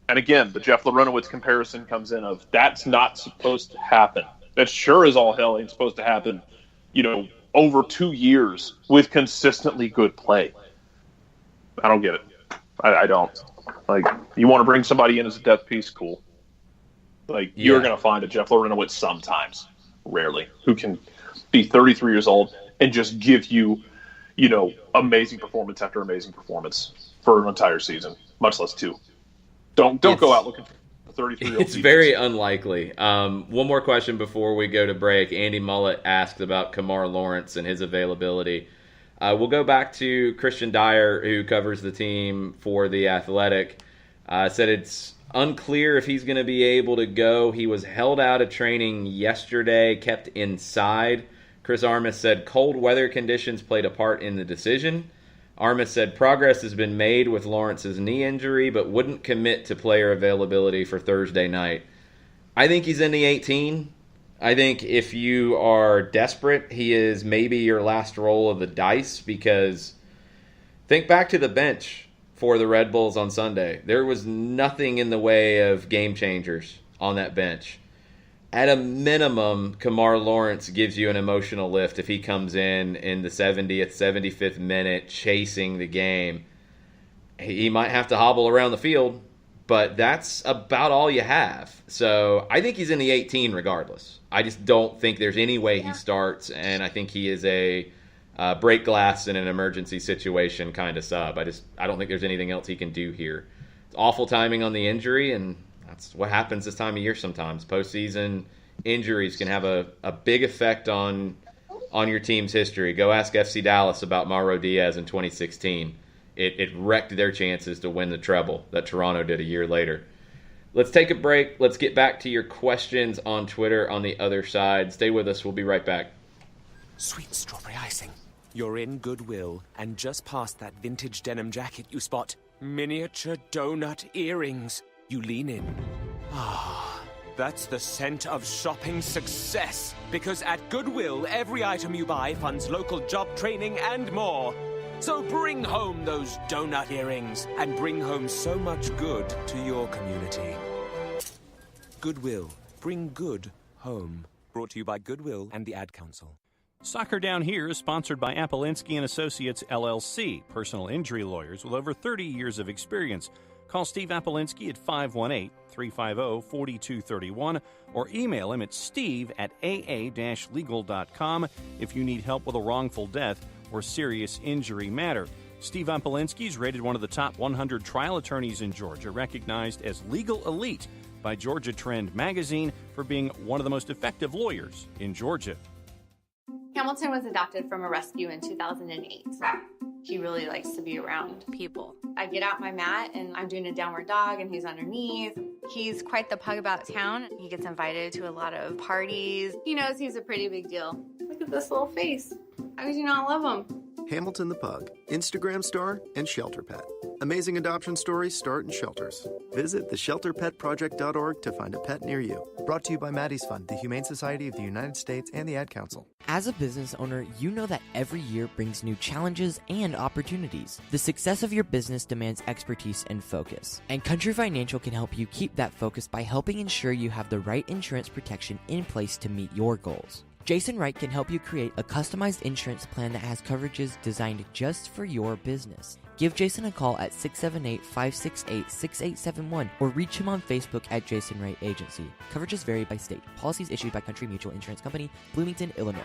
And again, the Jeff Larentowicz comparison comes in of that's not supposed to happen. That sure as all hell ain't supposed to happen, over 2 years with consistently good play. I don't get it. I don't. You want to bring somebody in as a depth piece, cool. You're going to find a Jeff Larentowicz sometimes, rarely, who can be 33 years old and just give you, amazing performance after amazing performance for an entire season, much less 2. Don't go out looking for 33-year-old. It's very unlikely. One more question before we go to break. Andy Mullett asked about Kamar Lawrence and his availability. We'll go back to Christian Dyer, who covers the team for The Athletic. Said it's unclear if he's going to be able to go. He was held out of training yesterday, kept inside. Chris Armas said cold weather conditions played a part in the decision. Armas said progress has been made with Lawrence's knee injury, but wouldn't commit to player availability for Thursday night. I think he's in the 18. I think if you are desperate, he is maybe your last roll of the dice, because think back to the bench for the Red Bulls on Sunday. There was nothing in the way of game changers on that bench. At a minimum, Kamar Lawrence gives you an emotional lift if he comes in the 70th, 75th minute chasing the game. He might have to hobble around the field, but that's about all you have. So I think he's in the 18 regardless. I just don't think there's any way he starts, and I think he is a break glass in an emergency situation kind of sub. I don't think there's anything else he can do here. It's awful timing on the injury, and that's what happens this time of year sometimes. Postseason injuries can have a big effect on your team's history. Go ask FC Dallas about Mauro Diaz in 2016. It wrecked their chances to win the treble that Toronto did a year later. Let's take a break. Let's get back to your questions on Twitter on the other side. Stay with us. We'll be right back. Sweet strawberry icing. You're in Goodwill, and just past that vintage denim jacket you spot miniature donut earrings. You lean in. That's the scent of shopping success. Because at Goodwill, every item you buy funds local job training and more. So bring home those donut earrings and bring home so much good to your community. Goodwill. Bring good home. Brought to you by Goodwill and the Ad Council. Soccer Down Here is sponsored by Apolinski and Associates, LLC, personal injury lawyers with over 30 years of experience. Call Steve Apolinski at 518-350-4231 or email him at steve@aa-legal.com if you need help with a wrongful death or serious injury matter. Steve Apolinski is rated one of the top 100 trial attorneys in Georgia, recognized as legal elite by Georgia Trend magazine for being one of the most effective lawyers in Georgia. Hamilton was adopted from a rescue in 2008. He really likes to be around people. I get out my mat and I'm doing a downward dog and he's underneath. He's quite the pug about town. He gets invited to a lot of parties. He knows he's a pretty big deal. Look at this little face. How could you not love him? Hamilton the Pug, Instagram star and shelter pet. Amazing adoption stories start in shelters. Visit theshelterpetproject.org to find a pet near you. Brought to you by Maddie's Fund, the Humane Society of the United States, and the Ad Council. As a business owner, you know that every year brings new challenges and opportunities. The success of your business demands expertise and focus. And Country Financial can help you keep that focus by helping ensure you have the right insurance protection in place to meet your goals. Jason Wright can help you create a customized insurance plan that has coverages designed just for your business. Give Jason a call at 678-568-6871 or reach him on Facebook at Jason Wright Agency. Coverages vary by state. Policies issued by Country Mutual Insurance Company, Bloomington, Illinois.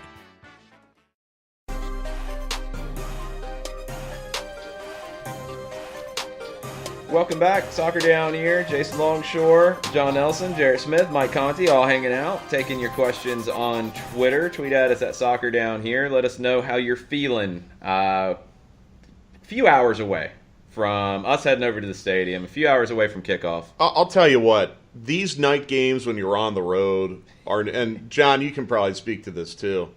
Welcome back. Soccer Down Here. Jason Longshore, John Nelson, Jarrett Smith, Mike Conti, all hanging out, taking your questions on Twitter. Tweet at us at Soccer Down Here. Let us know how you're feeling. A few hours away from us heading over to the stadium, a few hours away from kickoff. I'll tell you what, these night games when you're on the road are, and John, you can probably speak to this too.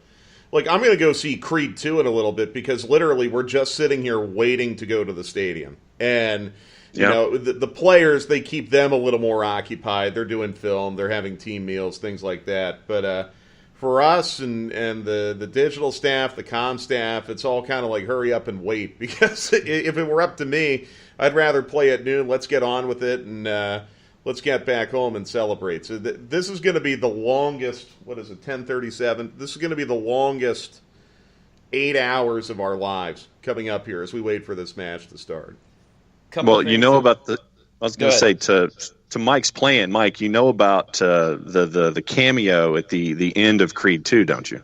Like, I'm going to go see Creed 2 in a little bit because literally we're just sitting here waiting to go to the stadium. And you know, the players, they keep them a little more occupied. They're doing film. They're having team meals, things like that. But for us and the digital staff, the comm staff, it's all kind of like hurry up and wait. Because if it were up to me, I'd rather play at noon. Let's get on with it and let's get back home and celebrate. So this is going to be the longest, 10:37? This is going to be the longest 8 hours of our lives coming up here as we wait for this match to start. Well, you know about I was going to say to Mike's plan, Mike, you know about the cameo at the end of Creed 2, don't you?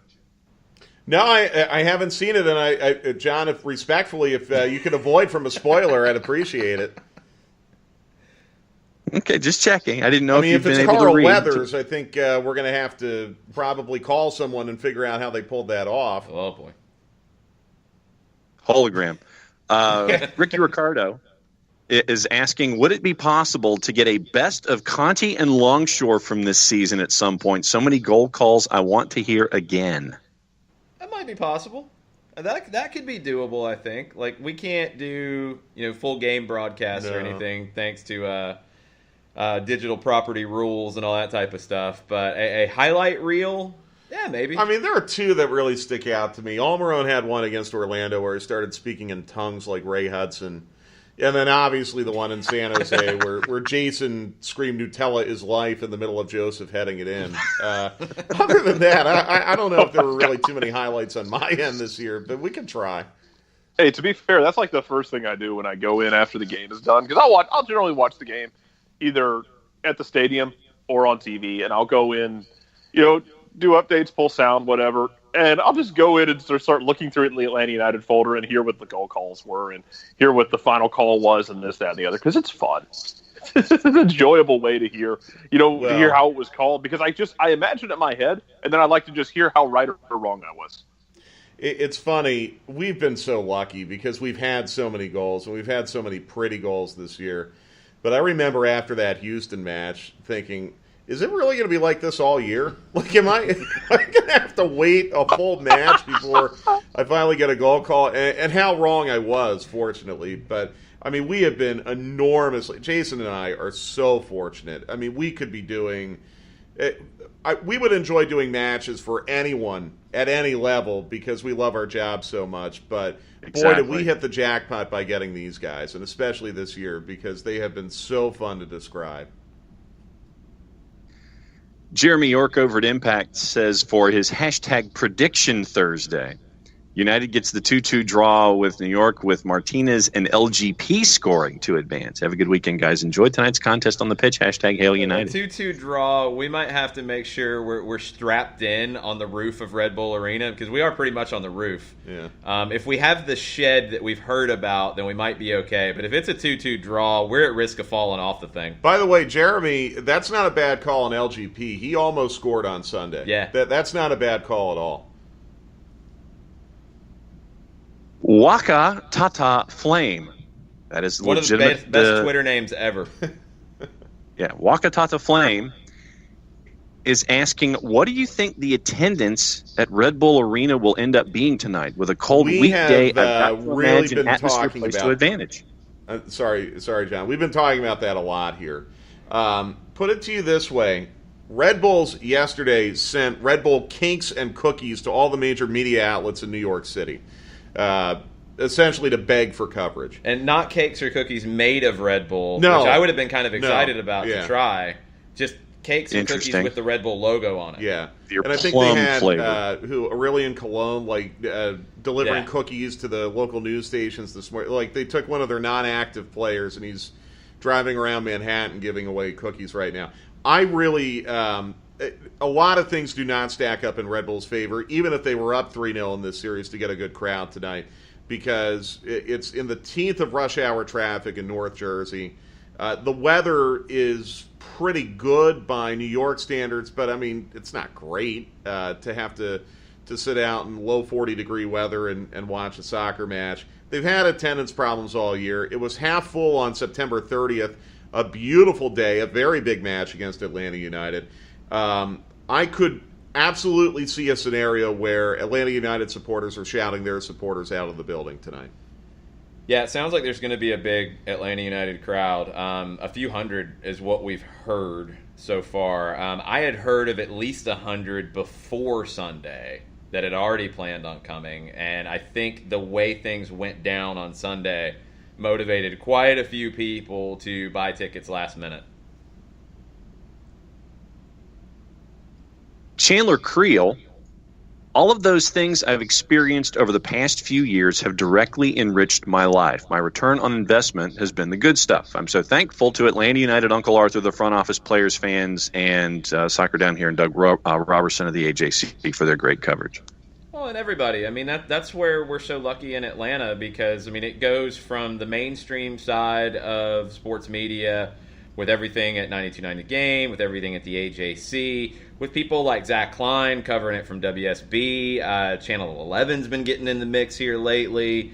No, I haven't seen it, and I John, if respectfully, if you could avoid from a spoiler, I'd appreciate it. Okay, just checking. I didn't know if if you've it's been able to Carl read. Weathers, I think we're going to have to probably call someone and figure out how they pulled that off. Oh boy, hologram. Ricky Ricardo is asking, would it be possible to get a best of Conti and Longshore from this season at some point? So many goal calls I want to hear again. That might be possible. That could be doable, I think. Like, we can't do full game broadcasts or anything thanks to digital property rules and all that type of stuff. But a highlight reel, yeah, maybe. I mean, there are two that really stick out to me. Almiron had one against Orlando where he started speaking in tongues like Ray Hudson. And then obviously the one in San Jose where Jason screamed Nutella is life in the middle of Joseph heading it in. Other than that, I don't know if there were really too many highlights on my end this year, but we can try. Hey, to be fair, that's like the first thing I do when I go in after the game is done. Because I'll generally watch the game either at the stadium or on TV, and I'll go in, do updates, pull sound, whatever. And I'll just go in and start looking through it in the Atlanta United folder and hear what the goal calls were and hear what the final call was and this, that, and the other. Because it's fun. It's an enjoyable way to hear, to hear how it was called. Because I imagine it in my head, and then I like to just hear how right or wrong I was. It's funny. We've been so lucky because we've had so many goals and we've had so many pretty goals this year. But I remember after that Houston match thinking, is it really going to be like this all year? Like, am I going to have to wait a full match before I finally get a goal call? And how wrong I was, fortunately. But I mean, we have been enormously. Jason and I are so fortunate. I mean, we could be doing. We would enjoy doing matches for anyone at any level because we love our job so much. But boy, did we hit the jackpot by getting these guys, and especially this year because they have been so fun to describe. Jeremy York over at Impact says for his hashtag prediction Thursday, United gets the 2-2 draw with New York with Martinez and LGP scoring to advance. Have a good weekend, guys. Enjoy tonight's contest on the pitch. Hashtag Hail United. 2-2 draw. We might have to make sure we're strapped in on the roof of Red Bull Arena because we are pretty much on the roof. Yeah. If we have the shed that we've heard about, then we might be okay. But if it's a 2-2 draw, we're at risk of falling off the thing. By the way, Jeremy, that's not a bad call on LGP. He almost scored on Sunday. Yeah. That's not a bad call at all. Waka Tata Flame. That is one legitimate. Of the best Twitter names ever. Yeah, Waka Tata Flame is asking, what do you think the attendance at Red Bull Arena will end up being tonight with a cold weekday? I've really been talking about to advantage. Sorry, John. We've been talking about that a lot here. Put it to you this way. Red Bulls yesterday sent Red Bull cakes and cookies to all the major media outlets in New York City. Essentially to beg for coverage. And not cakes or cookies made of Red Bull, no, which I would have been kind of excited about to try. Just cakes and cookies with the Red Bull logo on it. Yeah. And I think they had Aurelian Colon delivering cookies to the local news stations this morning. Like they took one of their non-active players and he's driving around Manhattan giving away cookies right now. I really a lot of things do not stack up in Red Bull's favor, even if they were up 3-0 in this series to get a good crowd tonight, because it's in the teeth of rush hour traffic in North Jersey. The weather is pretty good by New York standards, but, I mean, it's not great to have to sit out in low 40-degree weather and watch a soccer match. They've had attendance problems all year. It was half full on September 30th, a beautiful day, a very big match against Atlanta United. I could absolutely see a scenario where Atlanta United supporters are shouting their supporters out of the building tonight. Yeah, it sounds like there's going to be a big Atlanta United crowd. A few hundred is what we've heard so far. I had heard of at least 100 before Sunday that had already planned on coming, and I think the way things went down on Sunday motivated quite a few people to buy tickets last minute. Chandler Creel, all of those things I've experienced over the past few years have directly enriched my life. My return on investment has been the good stuff. I'm so thankful to Atlanta United, Uncle Arthur, the front office, players, fans, and Soccer Down Here, and Doug Robertson of the AJC for their great coverage. Well, and everybody. I mean, that's where we're so lucky in Atlanta because, I mean, it goes from the mainstream side of sports media with everything at 92.9 The Game, with everything at the AJC, with people like Zach Klein covering it from WSB. Channel 11's been getting in the mix here lately.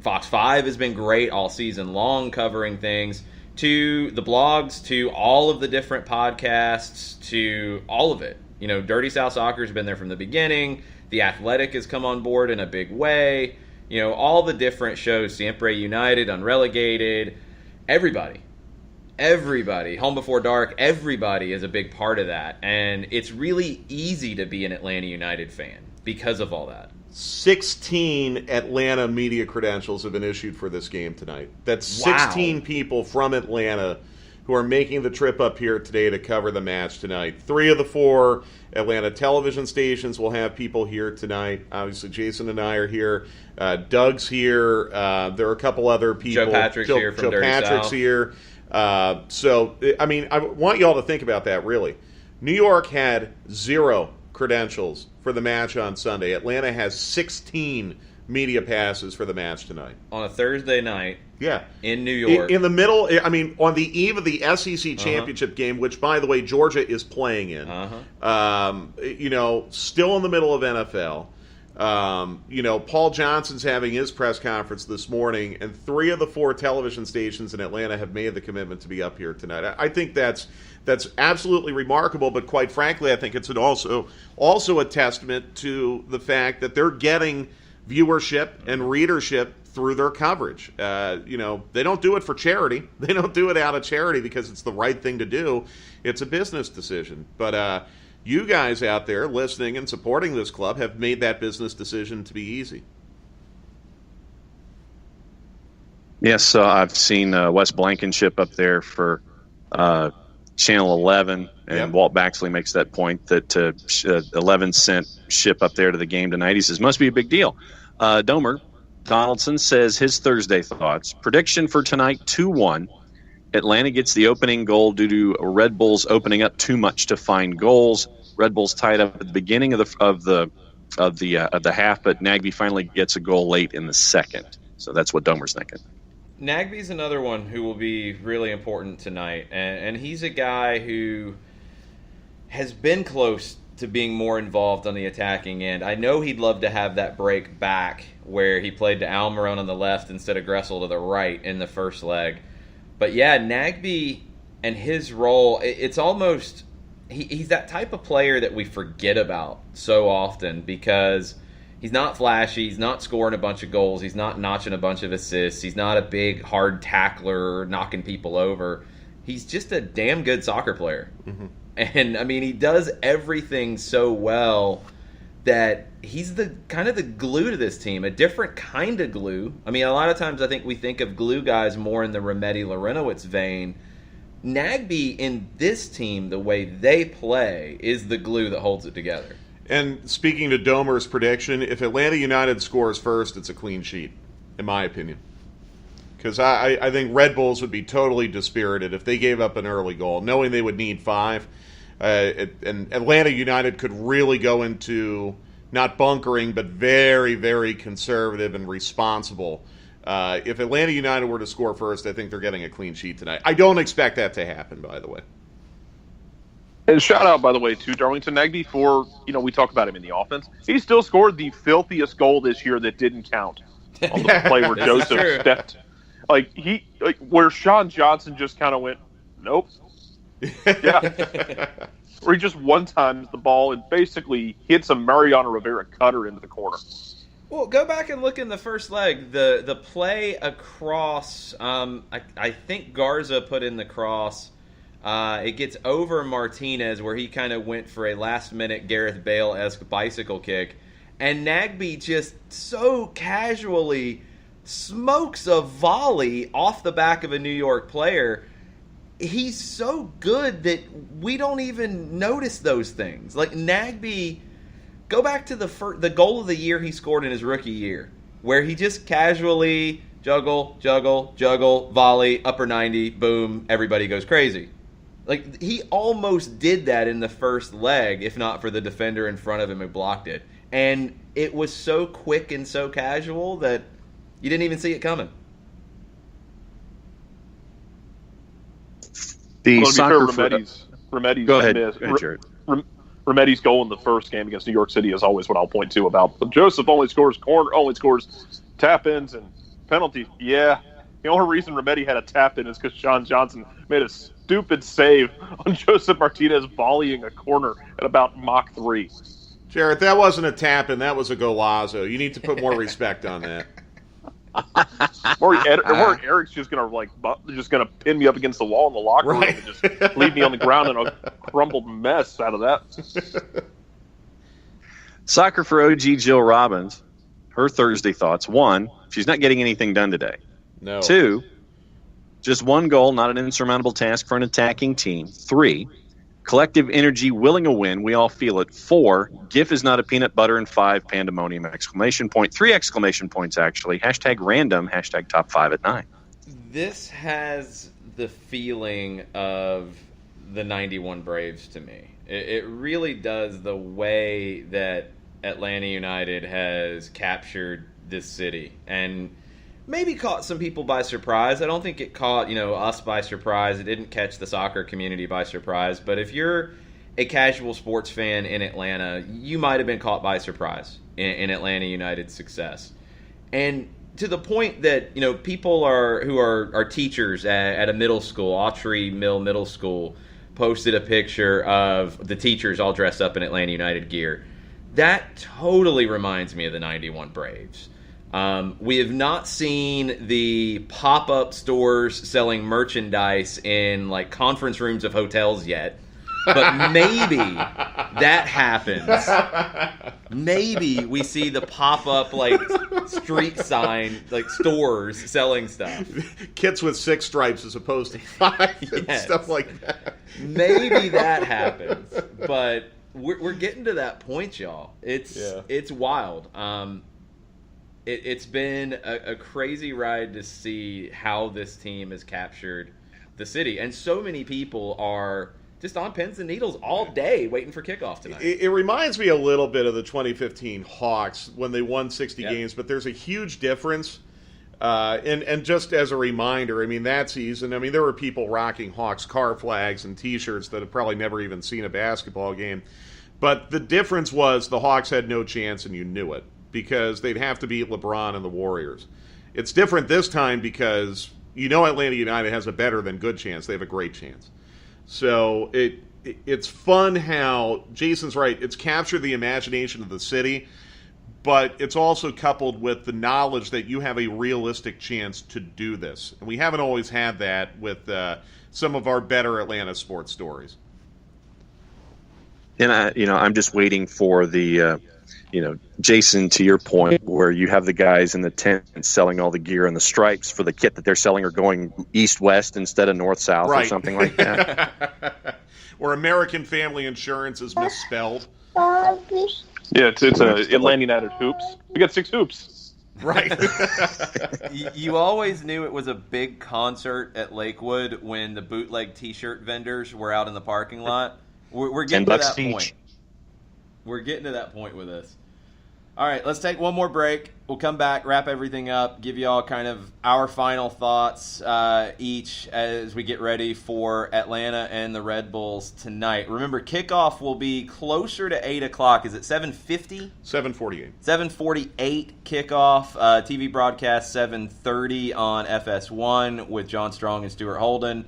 Fox 5 has been great all season long covering things, to the blogs, to all of the different podcasts, to all of it. You know, Dirty South Soccer has been there from the beginning. The Athletic has come on board in a big way. You know, all the different shows, Siempre United, Unrelegated, everybody, Home Before Dark, everybody is a big part of that. And it's really easy to be an Atlanta United fan because of all that. 16 Atlanta media credentials have been issued for this game tonight. That's 16 people from Atlanta who are making the trip up here today to cover the match tonight. 3 of the 4 Atlanta television stations will have people here tonight. Obviously, Jason and I are here. Doug's here. There are a couple other people. Joe Patrick's here from Dirty Patrick's South. Here. So, I mean, I want you all to think about that, really. New York had 0 credentials for the match on Sunday. Atlanta has 16 media passes for the match tonight. On a Thursday night. Yeah. In New York. In the middle, I mean, on the eve of the SEC championship game, which, by the way, Georgia is playing in, you know, still in the middle of NFL. You know, Paul Johnson's having his press conference this morning, and 3 of the 4 television stations in Atlanta have made the commitment to be up here tonight. I think that's absolutely remarkable, but quite frankly, I think it's also a testament to the fact that they're getting viewership and readership through their coverage. They don't do it for charity. They don't do it out of charity because it's the right thing to do. It's a business decision. But you guys out there listening and supporting this club have made that business decision to be easy. Yes, I've seen Wes Blankenship up there for Channel 11, and Yep. Walt Baxley makes that point that 11 cent ship up there to the game tonight. He says, must be a big deal. Domer Donaldson says his Thursday thoughts. Prediction for tonight, 2-1. Atlanta gets the opening goal due to Red Bulls opening up too much to find goals. Red Bulls tied up at the beginning of the half, but Nagby finally gets a goal late in the second. So that's what Domer's thinking. Nagby's another one who will be really important tonight, and he's a guy who has been close to being more involved on the attacking end. I know he'd love to have that break back where he played to Almiron on the left instead of Gressel to the right in the first leg. But yeah, Nagby and his role, it's almost, he's that type of player that we forget about so often because he's not flashy, he's not scoring a bunch of goals, he's not notching a bunch of assists, he's not a big hard tackler knocking people over. He's just a damn good soccer player. Mm-hmm. And I mean, he does everything so well that he's the kind of the glue to this team, a different kind of glue. I mean, a lot of times I think we think of glue guys more in the Remedi-Larenowitz vein. Nagby in this team, the way they play, is the glue that holds it together. And speaking to Domer's prediction, if Atlanta United scores first, it's a clean sheet, in my opinion. Because I think Red Bulls would be totally dispirited if they gave up an early goal, knowing they would need 5. And Atlanta United could really go into not bunkering, but very, very conservative and responsible. If Atlanta United were to score first, I think they're getting a clean sheet tonight. I don't expect that to happen, by the way. And shout out, by the way, to Darlington Nagby for, we talk about him in the offense. He still scored the filthiest goal this year that didn't count on the play where Joseph stepped. Where Sean Johnson just kind of went, nope. Yeah. Where he just one-times the ball and basically hits a Mariano Rivera cutter into the corner. Well, go back and look in the first leg. The play across, I think Garza put in the cross. It gets over Martinez where he kind of went for a last-minute Gareth Bale-esque bicycle kick. And Nagby just so casually smokes a volley off the back of a New York player. He's so good that we don't even notice those things. Like Nagby, go back to the goal of the year he scored in his rookie year, where he just casually juggle, volley, upper 90, boom, everybody goes crazy. Like he almost did that in the first leg, if not for the defender in front of him who blocked it. And it was so quick and so casual that you didn't even see it coming. Remedi's Go ahead, Jared. Remedi's goal in the first game against New York City is always what I'll point to about Joseph only scores tap-ins and penalties. Yeah, the only reason Remedi had a tap-in is because Sean Johnson made a stupid save on Joseph Martinez volleying a corner at about Mach 3. Jared, that wasn't a tap-in, that was a golazo. You need to put more respect on that. Or Eric's just gonna pin me up against the wall in the locker room and just leave me on the ground in a crumbled mess out of that. Soccer for OG Jill Robbins. Her Thursday thoughts. 1, she's not getting anything done today. No. 2, just 1 goal, not an insurmountable task for an attacking team. 3, collective energy, willing a win. We all feel it. 4, GIF is not a peanut butter. And 5, pandemonium, exclamation point. 3 exclamation points, actually. # random, # top 5 at 9. This has the feeling of the 91 Braves to me. It really does, the way that Atlanta United has captured this city. And maybe caught some people by surprise. I don't think it caught, us by surprise. It didn't catch the soccer community by surprise. But if you're a casual sports fan in Atlanta, you might have been caught by surprise in Atlanta United's success. And to the point that, people who are teachers at a middle school, Autry Mill Middle School, posted a picture of the teachers all dressed up in Atlanta United gear. That totally reminds me of the 91 Braves. We have not seen the pop-up stores selling merchandise in like conference rooms of hotels yet, but maybe that happens. Maybe we see the pop-up like street sign like stores selling stuff. Kits with 6 stripes as opposed to 5 and stuff like that. Maybe that happens, but we're getting to that point, y'all. It's wild. It's been a crazy ride to see how this team has captured the city. And so many people are just on pins and needles all day waiting for kickoff tonight. It reminds me a little bit of the 2015 Hawks when they won 60 games, but there's a huge difference. And just as a reminder, I mean, that season, I mean, there were people rocking Hawks car flags and T-shirts that have probably never even seen a basketball game. But the difference was the Hawks had no chance, and you knew it, because they'd have to beat LeBron and the Warriors. It's different this time because you know Atlanta United has a better than good chance. They have a great chance. So it's fun how, Jason's right, it's captured the imagination of the city, but it's also coupled with the knowledge that you have a realistic chance to do this. And we haven't always had that with some of our better Atlanta sports stories. And I'm just waiting for the, Jason, to your point, where you have the guys in the tent selling all the gear, and the stripes for the kit that they're selling are going east-west instead of north-south or something like that. Or American Family Insurance is misspelled. Yeah, it's Atlanta United hoops. We got 6 hoops. Right. You always knew it was a big concert at Lakewood when the bootleg T-shirt vendors were out in the parking lot. We're getting to that point. We're getting to that point with this. All right, let's take one more break. We'll come back, wrap everything up, give you all kind of our final thoughts each as we get ready for Atlanta and the Red Bulls tonight. Remember, kickoff will be closer to 8 o'clock. Is it 7:50? 7:48. 7:48 kickoff. TV broadcast 7:30 on FS1 with John Strong and Stuart Holden.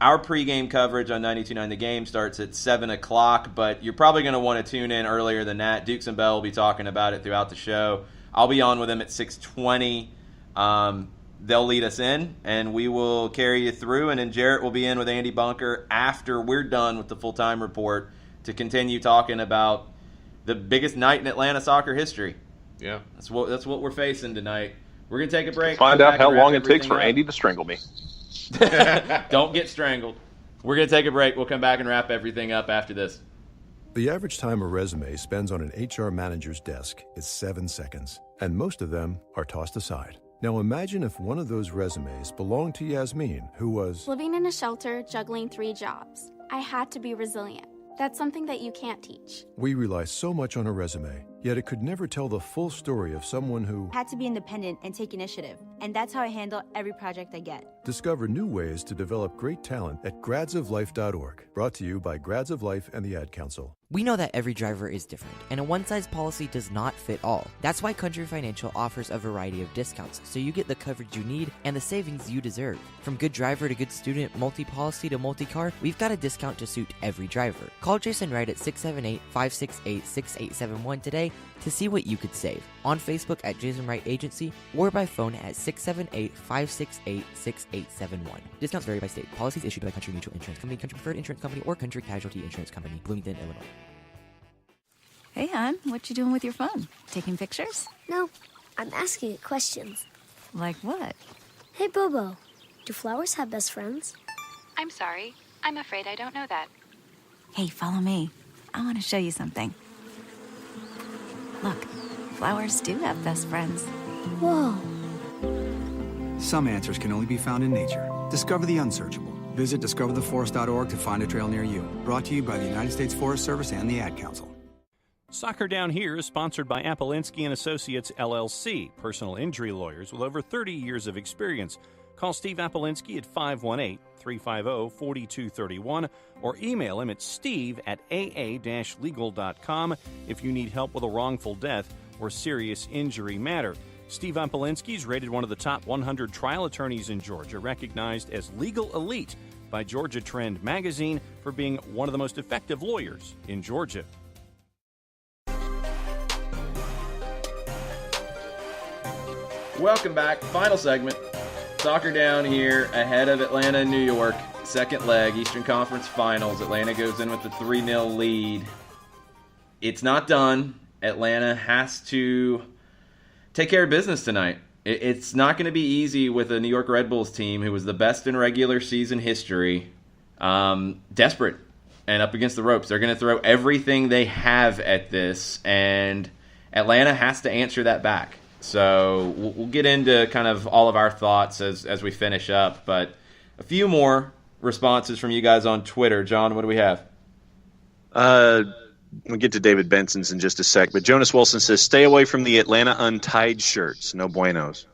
Our pregame coverage on 92.9 The Game starts at 7 o'clock, but you're probably going to want to tune in earlier than that. Dukes and Bell will be talking about it throughout the show. I'll be on with them at 6:20. They'll lead us in, and we will carry you through, and then Jarrett will be in with Andy Bunker after we're done with the full-time report to continue talking about the biggest night in Atlanta soccer history. Yeah. That's what we're facing tonight. We're going to take a break. Find out how long it takes for Andy to strangle me. Don't get strangled. We're going to take a break. We'll come back and wrap everything up after this. The average time a resume spends on an HR manager's desk is 7 seconds, and most of them are tossed aside. Now imagine if one of those resumes belonged to Yasmin, who was living in a shelter, juggling 3 jobs. I had to be resilient. That's something that you can't teach. We rely so much on a resume, yet it could never tell the full story of someone who had to be independent and take initiative. And that's how I handle every project I get. Discover new ways to develop great talent at gradsoflife.org. Brought to you by Grads of Life and the Ad Council. We know that every driver is different, and a one-size policy does not fit all. That's why Country Financial offers a variety of discounts, so you get the coverage you need and the savings you deserve. From good driver to good student, multi-policy to multi-car, we've got a discount to suit every driver. Call Jason Wright at 678-568-6871 today to see what you could save. On Facebook at Jason Wright Agency or by phone at 678-568-6871. Discounts vary by state. Policies issued by Country Mutual Insurance Company, Country Preferred Insurance Company, or Country Casualty Insurance Company, Bloomington, Illinois. Hey, hon, what you doing with your phone? Taking pictures? No, I'm asking it questions. Like what? Hey, Bobo, do flowers have best friends? I'm sorry. I'm afraid I don't know that. Hey, follow me. I want to show you something. Look, flowers do have best friends. Whoa. Some answers can only be found in nature. Discover the unsearchable. Visit discovertheforest.org to find a trail near you. Brought to you by the United States Forest Service and the Ad Council. Soccer Down Here is sponsored by Appolinsky & Associates, LLC, personal injury lawyers with over 30 years of experience. Call Steve Appolinsky at 518-350-4231 or email him at steve@aa-legal.com if you need help with a wrongful death or serious injury matter. Steve Appolinsky is rated one of the top 100 trial attorneys in Georgia, recognized as legal elite by Georgia Trend magazine for being one of the most effective lawyers in Welcome back. Final segment. Soccer down here ahead of Atlanta and New York. Second leg, Eastern Conference Finals. Atlanta goes in with a 3-0 lead. It's not done. Atlanta has to take care of business tonight. It's not going to be easy with a New York Red Bulls team who was the best in regular season history. Desperate and up against the ropes. They're going to throw everything they have at this, and Atlanta has to answer that back. So we'll get into kind of all of our thoughts as we finish up, but a few more responses from you guys on Twitter. John, what do we have? We'll get to David Benson's in just a sec, but Jonas Wilson says, stay away from the Atlanta Untied shirts. No buenos.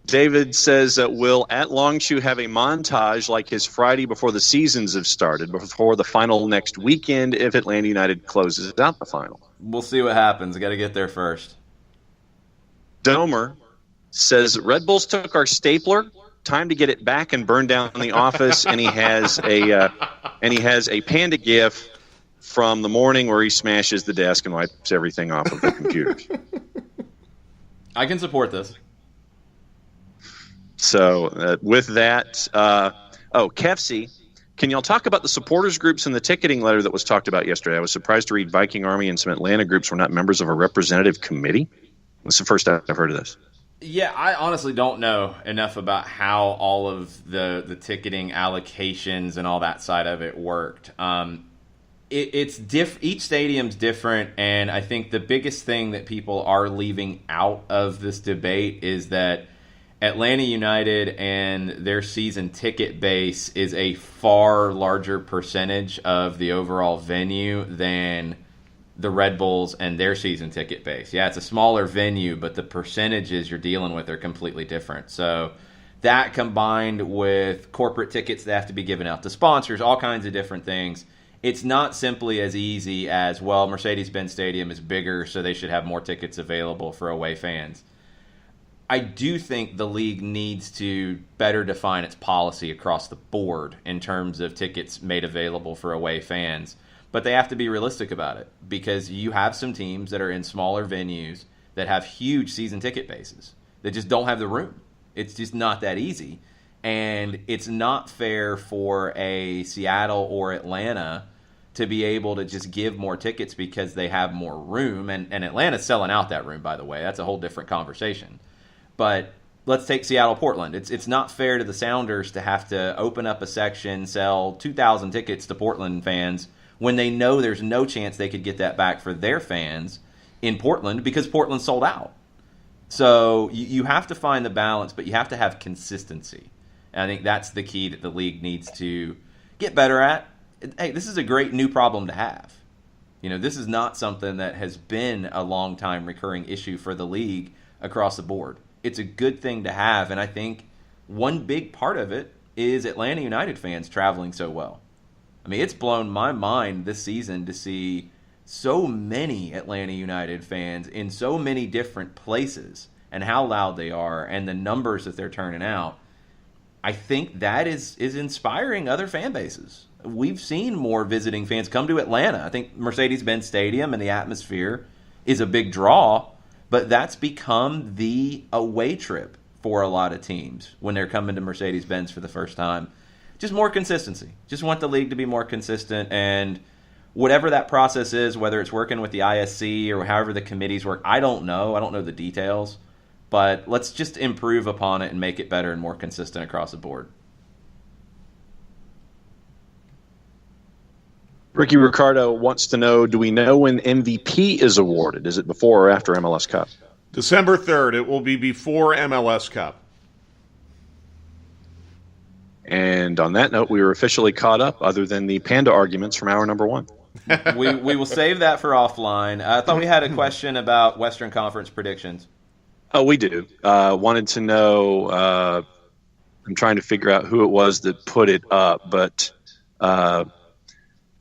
David says, will At Longshoe have a montage like his Friday before the seasons have started, before the final next weekend if Atlanta United closes out the final? We'll see what happens. Got to get there first. Domer says, Red Bulls took our stapler. Time to get it back and burn down the office. And he has a panda gif from the morning where he smashes the desk and wipes everything off of the computers. I can support this. So with that, Kefsey, can y'all talk about the supporters groups in the ticketing letter that was talked about yesterday? I was surprised to read Viking Army and some Atlanta groups were not members of a representative committee. That's the first time I've heard of this. Yeah, I honestly don't know enough about how all of the ticketing allocations and all that side of it worked. Each stadium's different, and I think the biggest thing that people are leaving out of this debate is that Atlanta United and their season ticket base is a far larger percentage of the overall venue than the Red Bulls and their season ticket base. Yeah, it's a smaller venue, but the percentages you're dealing with are completely different. So that combined with corporate tickets that have to be given out to sponsors, all kinds of different things, it's not simply as easy as, well, Mercedes-Benz Stadium is bigger, so they should have more tickets available for away fans. I do think the league needs to better define its policy across the board in terms of tickets made available for away fans. But they have to be realistic about it, because you have some teams that are in smaller venues that have huge season ticket bases that just don't have the room. It's just not that easy. And it's not fair for a Seattle or Atlanta to be able to just give more tickets because they have more room. And Atlanta's selling out that room, by the way. That's a whole different conversation. But let's take Seattle-Portland. It's not fair to the Sounders to have to open up a section, sell 2,000 tickets to Portland fans when they know there's no chance they could get that back for their fans in Portland because Portland sold out. So you have to find the balance, but you have to have consistency. And I think that's the key that the league needs to get better at. Hey, this is a great new problem to have. You know, this is not something that has been a long time recurring issue for the league across the board. It's a good thing to have, and I think one big part of it is Atlanta United fans traveling so well. I mean, it's blown my mind this season to see so many Atlanta United fans in so many different places and how loud they are and the numbers that they're turning out. I think that is inspiring other fan bases. We've seen more visiting fans come to Atlanta. I think Mercedes-Benz Stadium and the atmosphere is a big draw, but that's become the away trip for a lot of teams when they're coming to Mercedes-Benz for the first time. Just more consistency. Just want the league to be more consistent, and whatever that process is, whether it's working with the ISC or however the committees work, I don't know. I don't know the details. But let's just improve upon it and make it better and more consistent across the board. Ricky Ricardo wants to know, do we know when MVP is awarded? Is it before or after MLS Cup? December 3rd. It will be before MLS Cup. And on that note, we were officially caught up, other than the Panda arguments from hour number one. we will save that for offline. I thought we had a question about Western Conference predictions. Oh, we do. Wanted to know, I'm trying to figure out who it was that put it up, but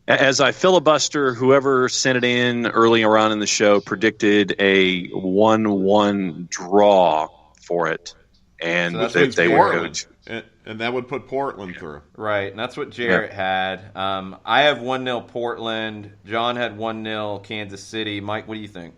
as I filibuster, whoever sent it in earlier on in the show predicted a 1-1 draw for it. And so they were going to. And that would put Portland through. Right, and that's what Jarrett had. I have 1-0 Portland. John had 1-0 Kansas City. Mike, what do you think?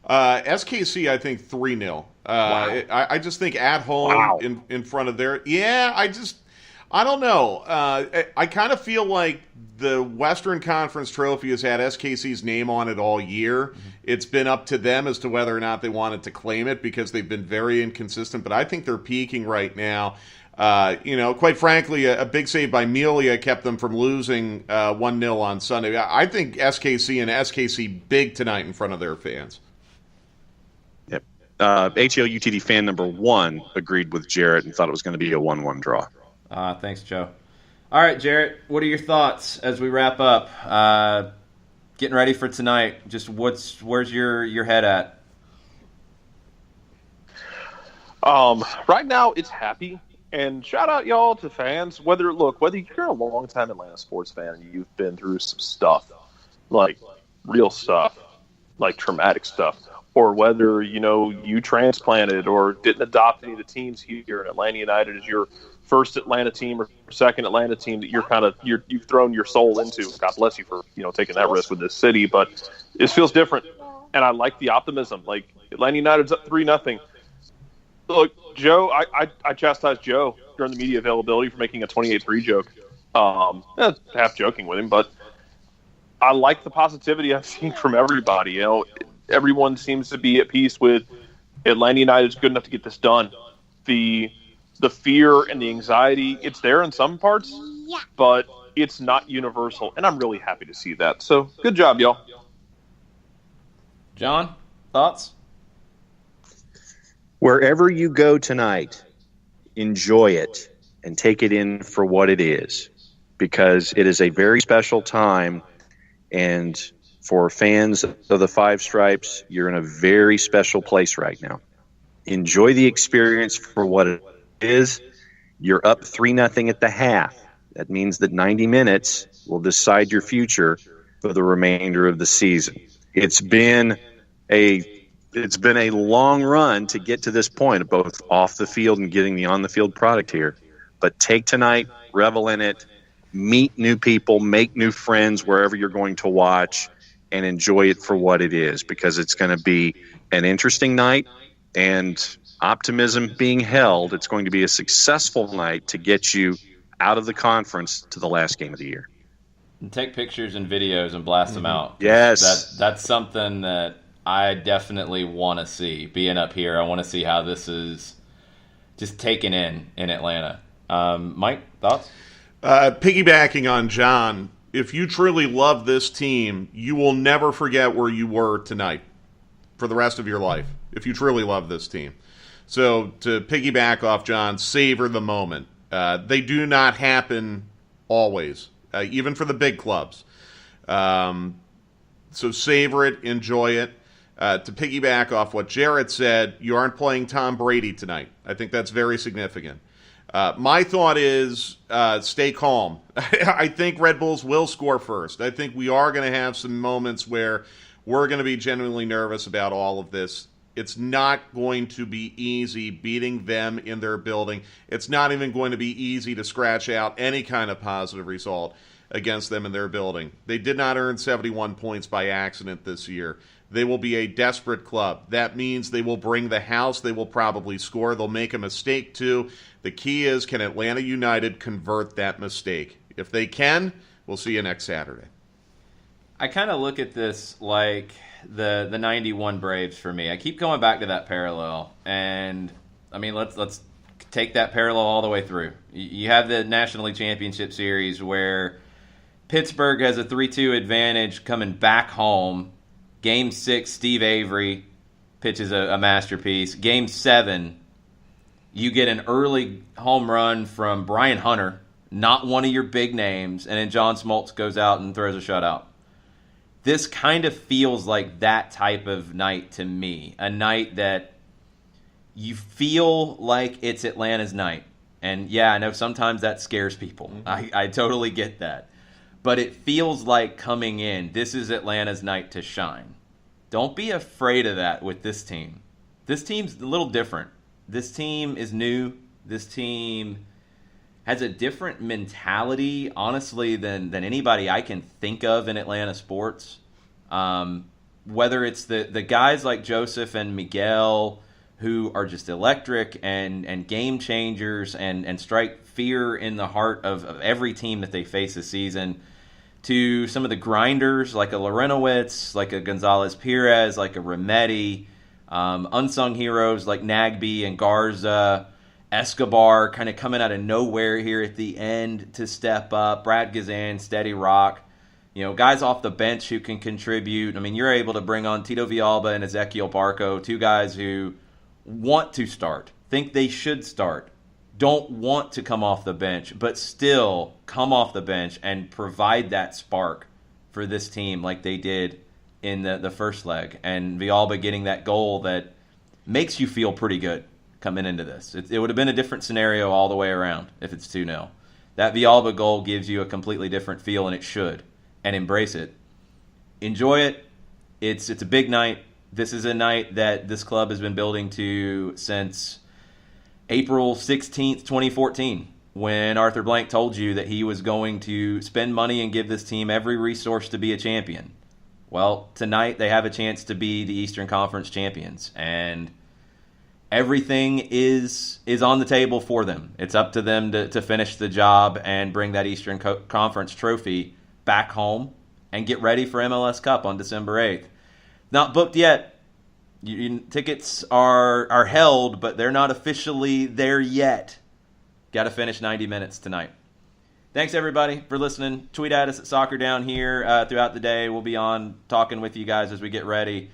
SKC, I think 3-0. Wow. I just think at home in front of their. Yeah, I don't know. I kind of feel like the Western Conference Trophy has had SKC's name on it all year. Mm-hmm. It's been up to them as to whether or not they wanted to claim it because they've been very inconsistent. But I think they're peaking right now. Quite frankly, a big save by Melia kept them from losing 1-0 on Sunday. I think SKC and SKC big tonight in front of their fans. Yep. HLUTD fan number 1 agreed with Jarrett and thought it was going to be a 1-1 draw. Thanks, Joe. All right, Jarrett, what are your thoughts as we wrap up? Getting ready for tonight. Just where's your head at? Right now, it's happy. And shout out, y'all, to fans. Whether you're a long-time Atlanta sports fan and you've been through some stuff, like real stuff, like traumatic stuff, or whether, you transplanted or didn't adopt any of the teams here, and Atlanta United is your first Atlanta team or second Atlanta team that you've thrown your soul into. God bless you for, taking that risk with this city. But this feels different, and I like the optimism. Like, Atlanta United's up 3-0. Look, Joe, I chastised Joe during the media availability for making a 28-3 joke. Half joking with him, but I like the positivity I'm seeing from everybody. Everyone seems to be at peace with Atlanta United's good enough to get this done. The fear and the anxiety, it's there in some parts, but it's not universal, and I'm really happy to see that. So, good job, y'all. John, thoughts? Wherever you go tonight, enjoy it and take it in for what it is, because it is a very special time. And for fans of the Five Stripes, you're in a very special place right now. Enjoy the experience for what it is. You're up 3-0 at the half. That means that 90 minutes will decide your future for the remainder of the season. It's been a long run to get to this point, both off the field and getting the on-the-field product here. But take tonight, revel in it, meet new people, make new friends wherever you're going to watch, and enjoy it for what it is, because it's going to be an interesting night, and optimism being held, it's going to be a successful night to get you out of the conference to the last game of the year. And take pictures and videos and blast them out. Yes. That's something that I definitely want to see. Being up here, I want to see how this is just taken in Atlanta. Mike, thoughts? Piggybacking on John, if you truly love this team, you will never forget where you were tonight for the rest of your life, if you truly love this team. So to piggyback off John, savor the moment. They do not happen always, even for the big clubs. So savor it, enjoy it. To piggyback off what Jarrett said, you aren't playing Tom Brady tonight. I think that's very significant. My thought is stay calm. I think Red Bulls will score first. I think we are going to have some moments where we're going to be genuinely nervous about all of this. It's not going to be easy beating them in their building. It's not even going to be easy to scratch out any kind of positive result against them in their building. They did not earn 71 points by accident this year. They will be a desperate club. That means they will bring the house. They will probably score. They'll make a mistake too. The key is, can Atlanta United convert that mistake? If they can, we'll see you next Saturday. I kind of look at this like the 91 Braves for me. I keep going back to that parallel. And, I mean, let's take that parallel all the way through. You have the National League Championship Series where Pittsburgh has a 3-2 advantage coming back home. Game 6, Steve Avery pitches a masterpiece. Game 7, you get an early home run from Brian Hunter, not one of your big names, and then John Smoltz goes out and throws a shutout. This kind of feels like that type of night to me, a night that you feel like it's Atlanta's night. And yeah, I know sometimes that scares people. Mm-hmm. I totally get that. But it feels like coming in, this is Atlanta's night to shine. Don't be afraid of that with this team. This team's a little different. This team is new. This team has a different mentality, honestly, than anybody I can think of in Atlanta sports. whether it's the guys like Joseph and Miguel who are just electric and game changers and strike fear in the heart of every team that they face this season, to some of the grinders like a Lorenowitz, like a Gonzalez Perez, like a Remetti, unsung heroes like Nagby and Garza, Escobar kind of coming out of nowhere here at the end to step up, Brad Gazan, steady rock. Guys off the bench who can contribute. I mean, you're able to bring on Tito Villalba and Ezequiel Barco, two guys who want to start, think they should start, don't want to come off the bench, but still come off the bench and provide that spark for this team like they did in the first leg. And Villalba getting that goal that makes you feel pretty good coming into this. It would have been a different scenario all the way around if it's 2-0. That Villalba goal gives you a completely different feel, and it should. And embrace it. Enjoy it. It's a big night. This is a night that this club has been building to since April 16th, 2014, when Arthur Blank told you that he was going to spend money and give this team every resource to be a champion. Well, tonight they have a chance to be the Eastern Conference champions, and everything is on the table for them. It's up to them to finish the job and bring that Eastern Conference trophy back home and get ready for MLS Cup on December 8th. Not booked yet. Tickets are held, but they're not officially there yet. Got to finish 90 minutes tonight. Thanks, everybody, for listening. Tweet at us at Soccer Down here throughout the day. We'll be on talking with you guys as we get ready.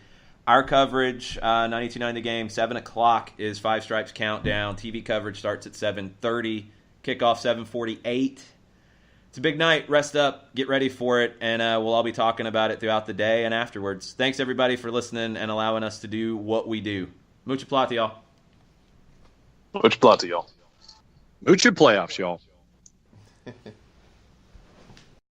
Our coverage, 92.9 The Game, 7 o'clock is Five Stripes Countdown. TV coverage starts at 7:30. Kickoff 7:48. It's a big night. Rest up. Get ready for it. And we'll all be talking about it throughout the day and afterwards. Thanks, everybody, for listening and allowing us to do what we do. Mucha plata, y'all. Mucha plata, y'all. Mucha playoffs, y'all.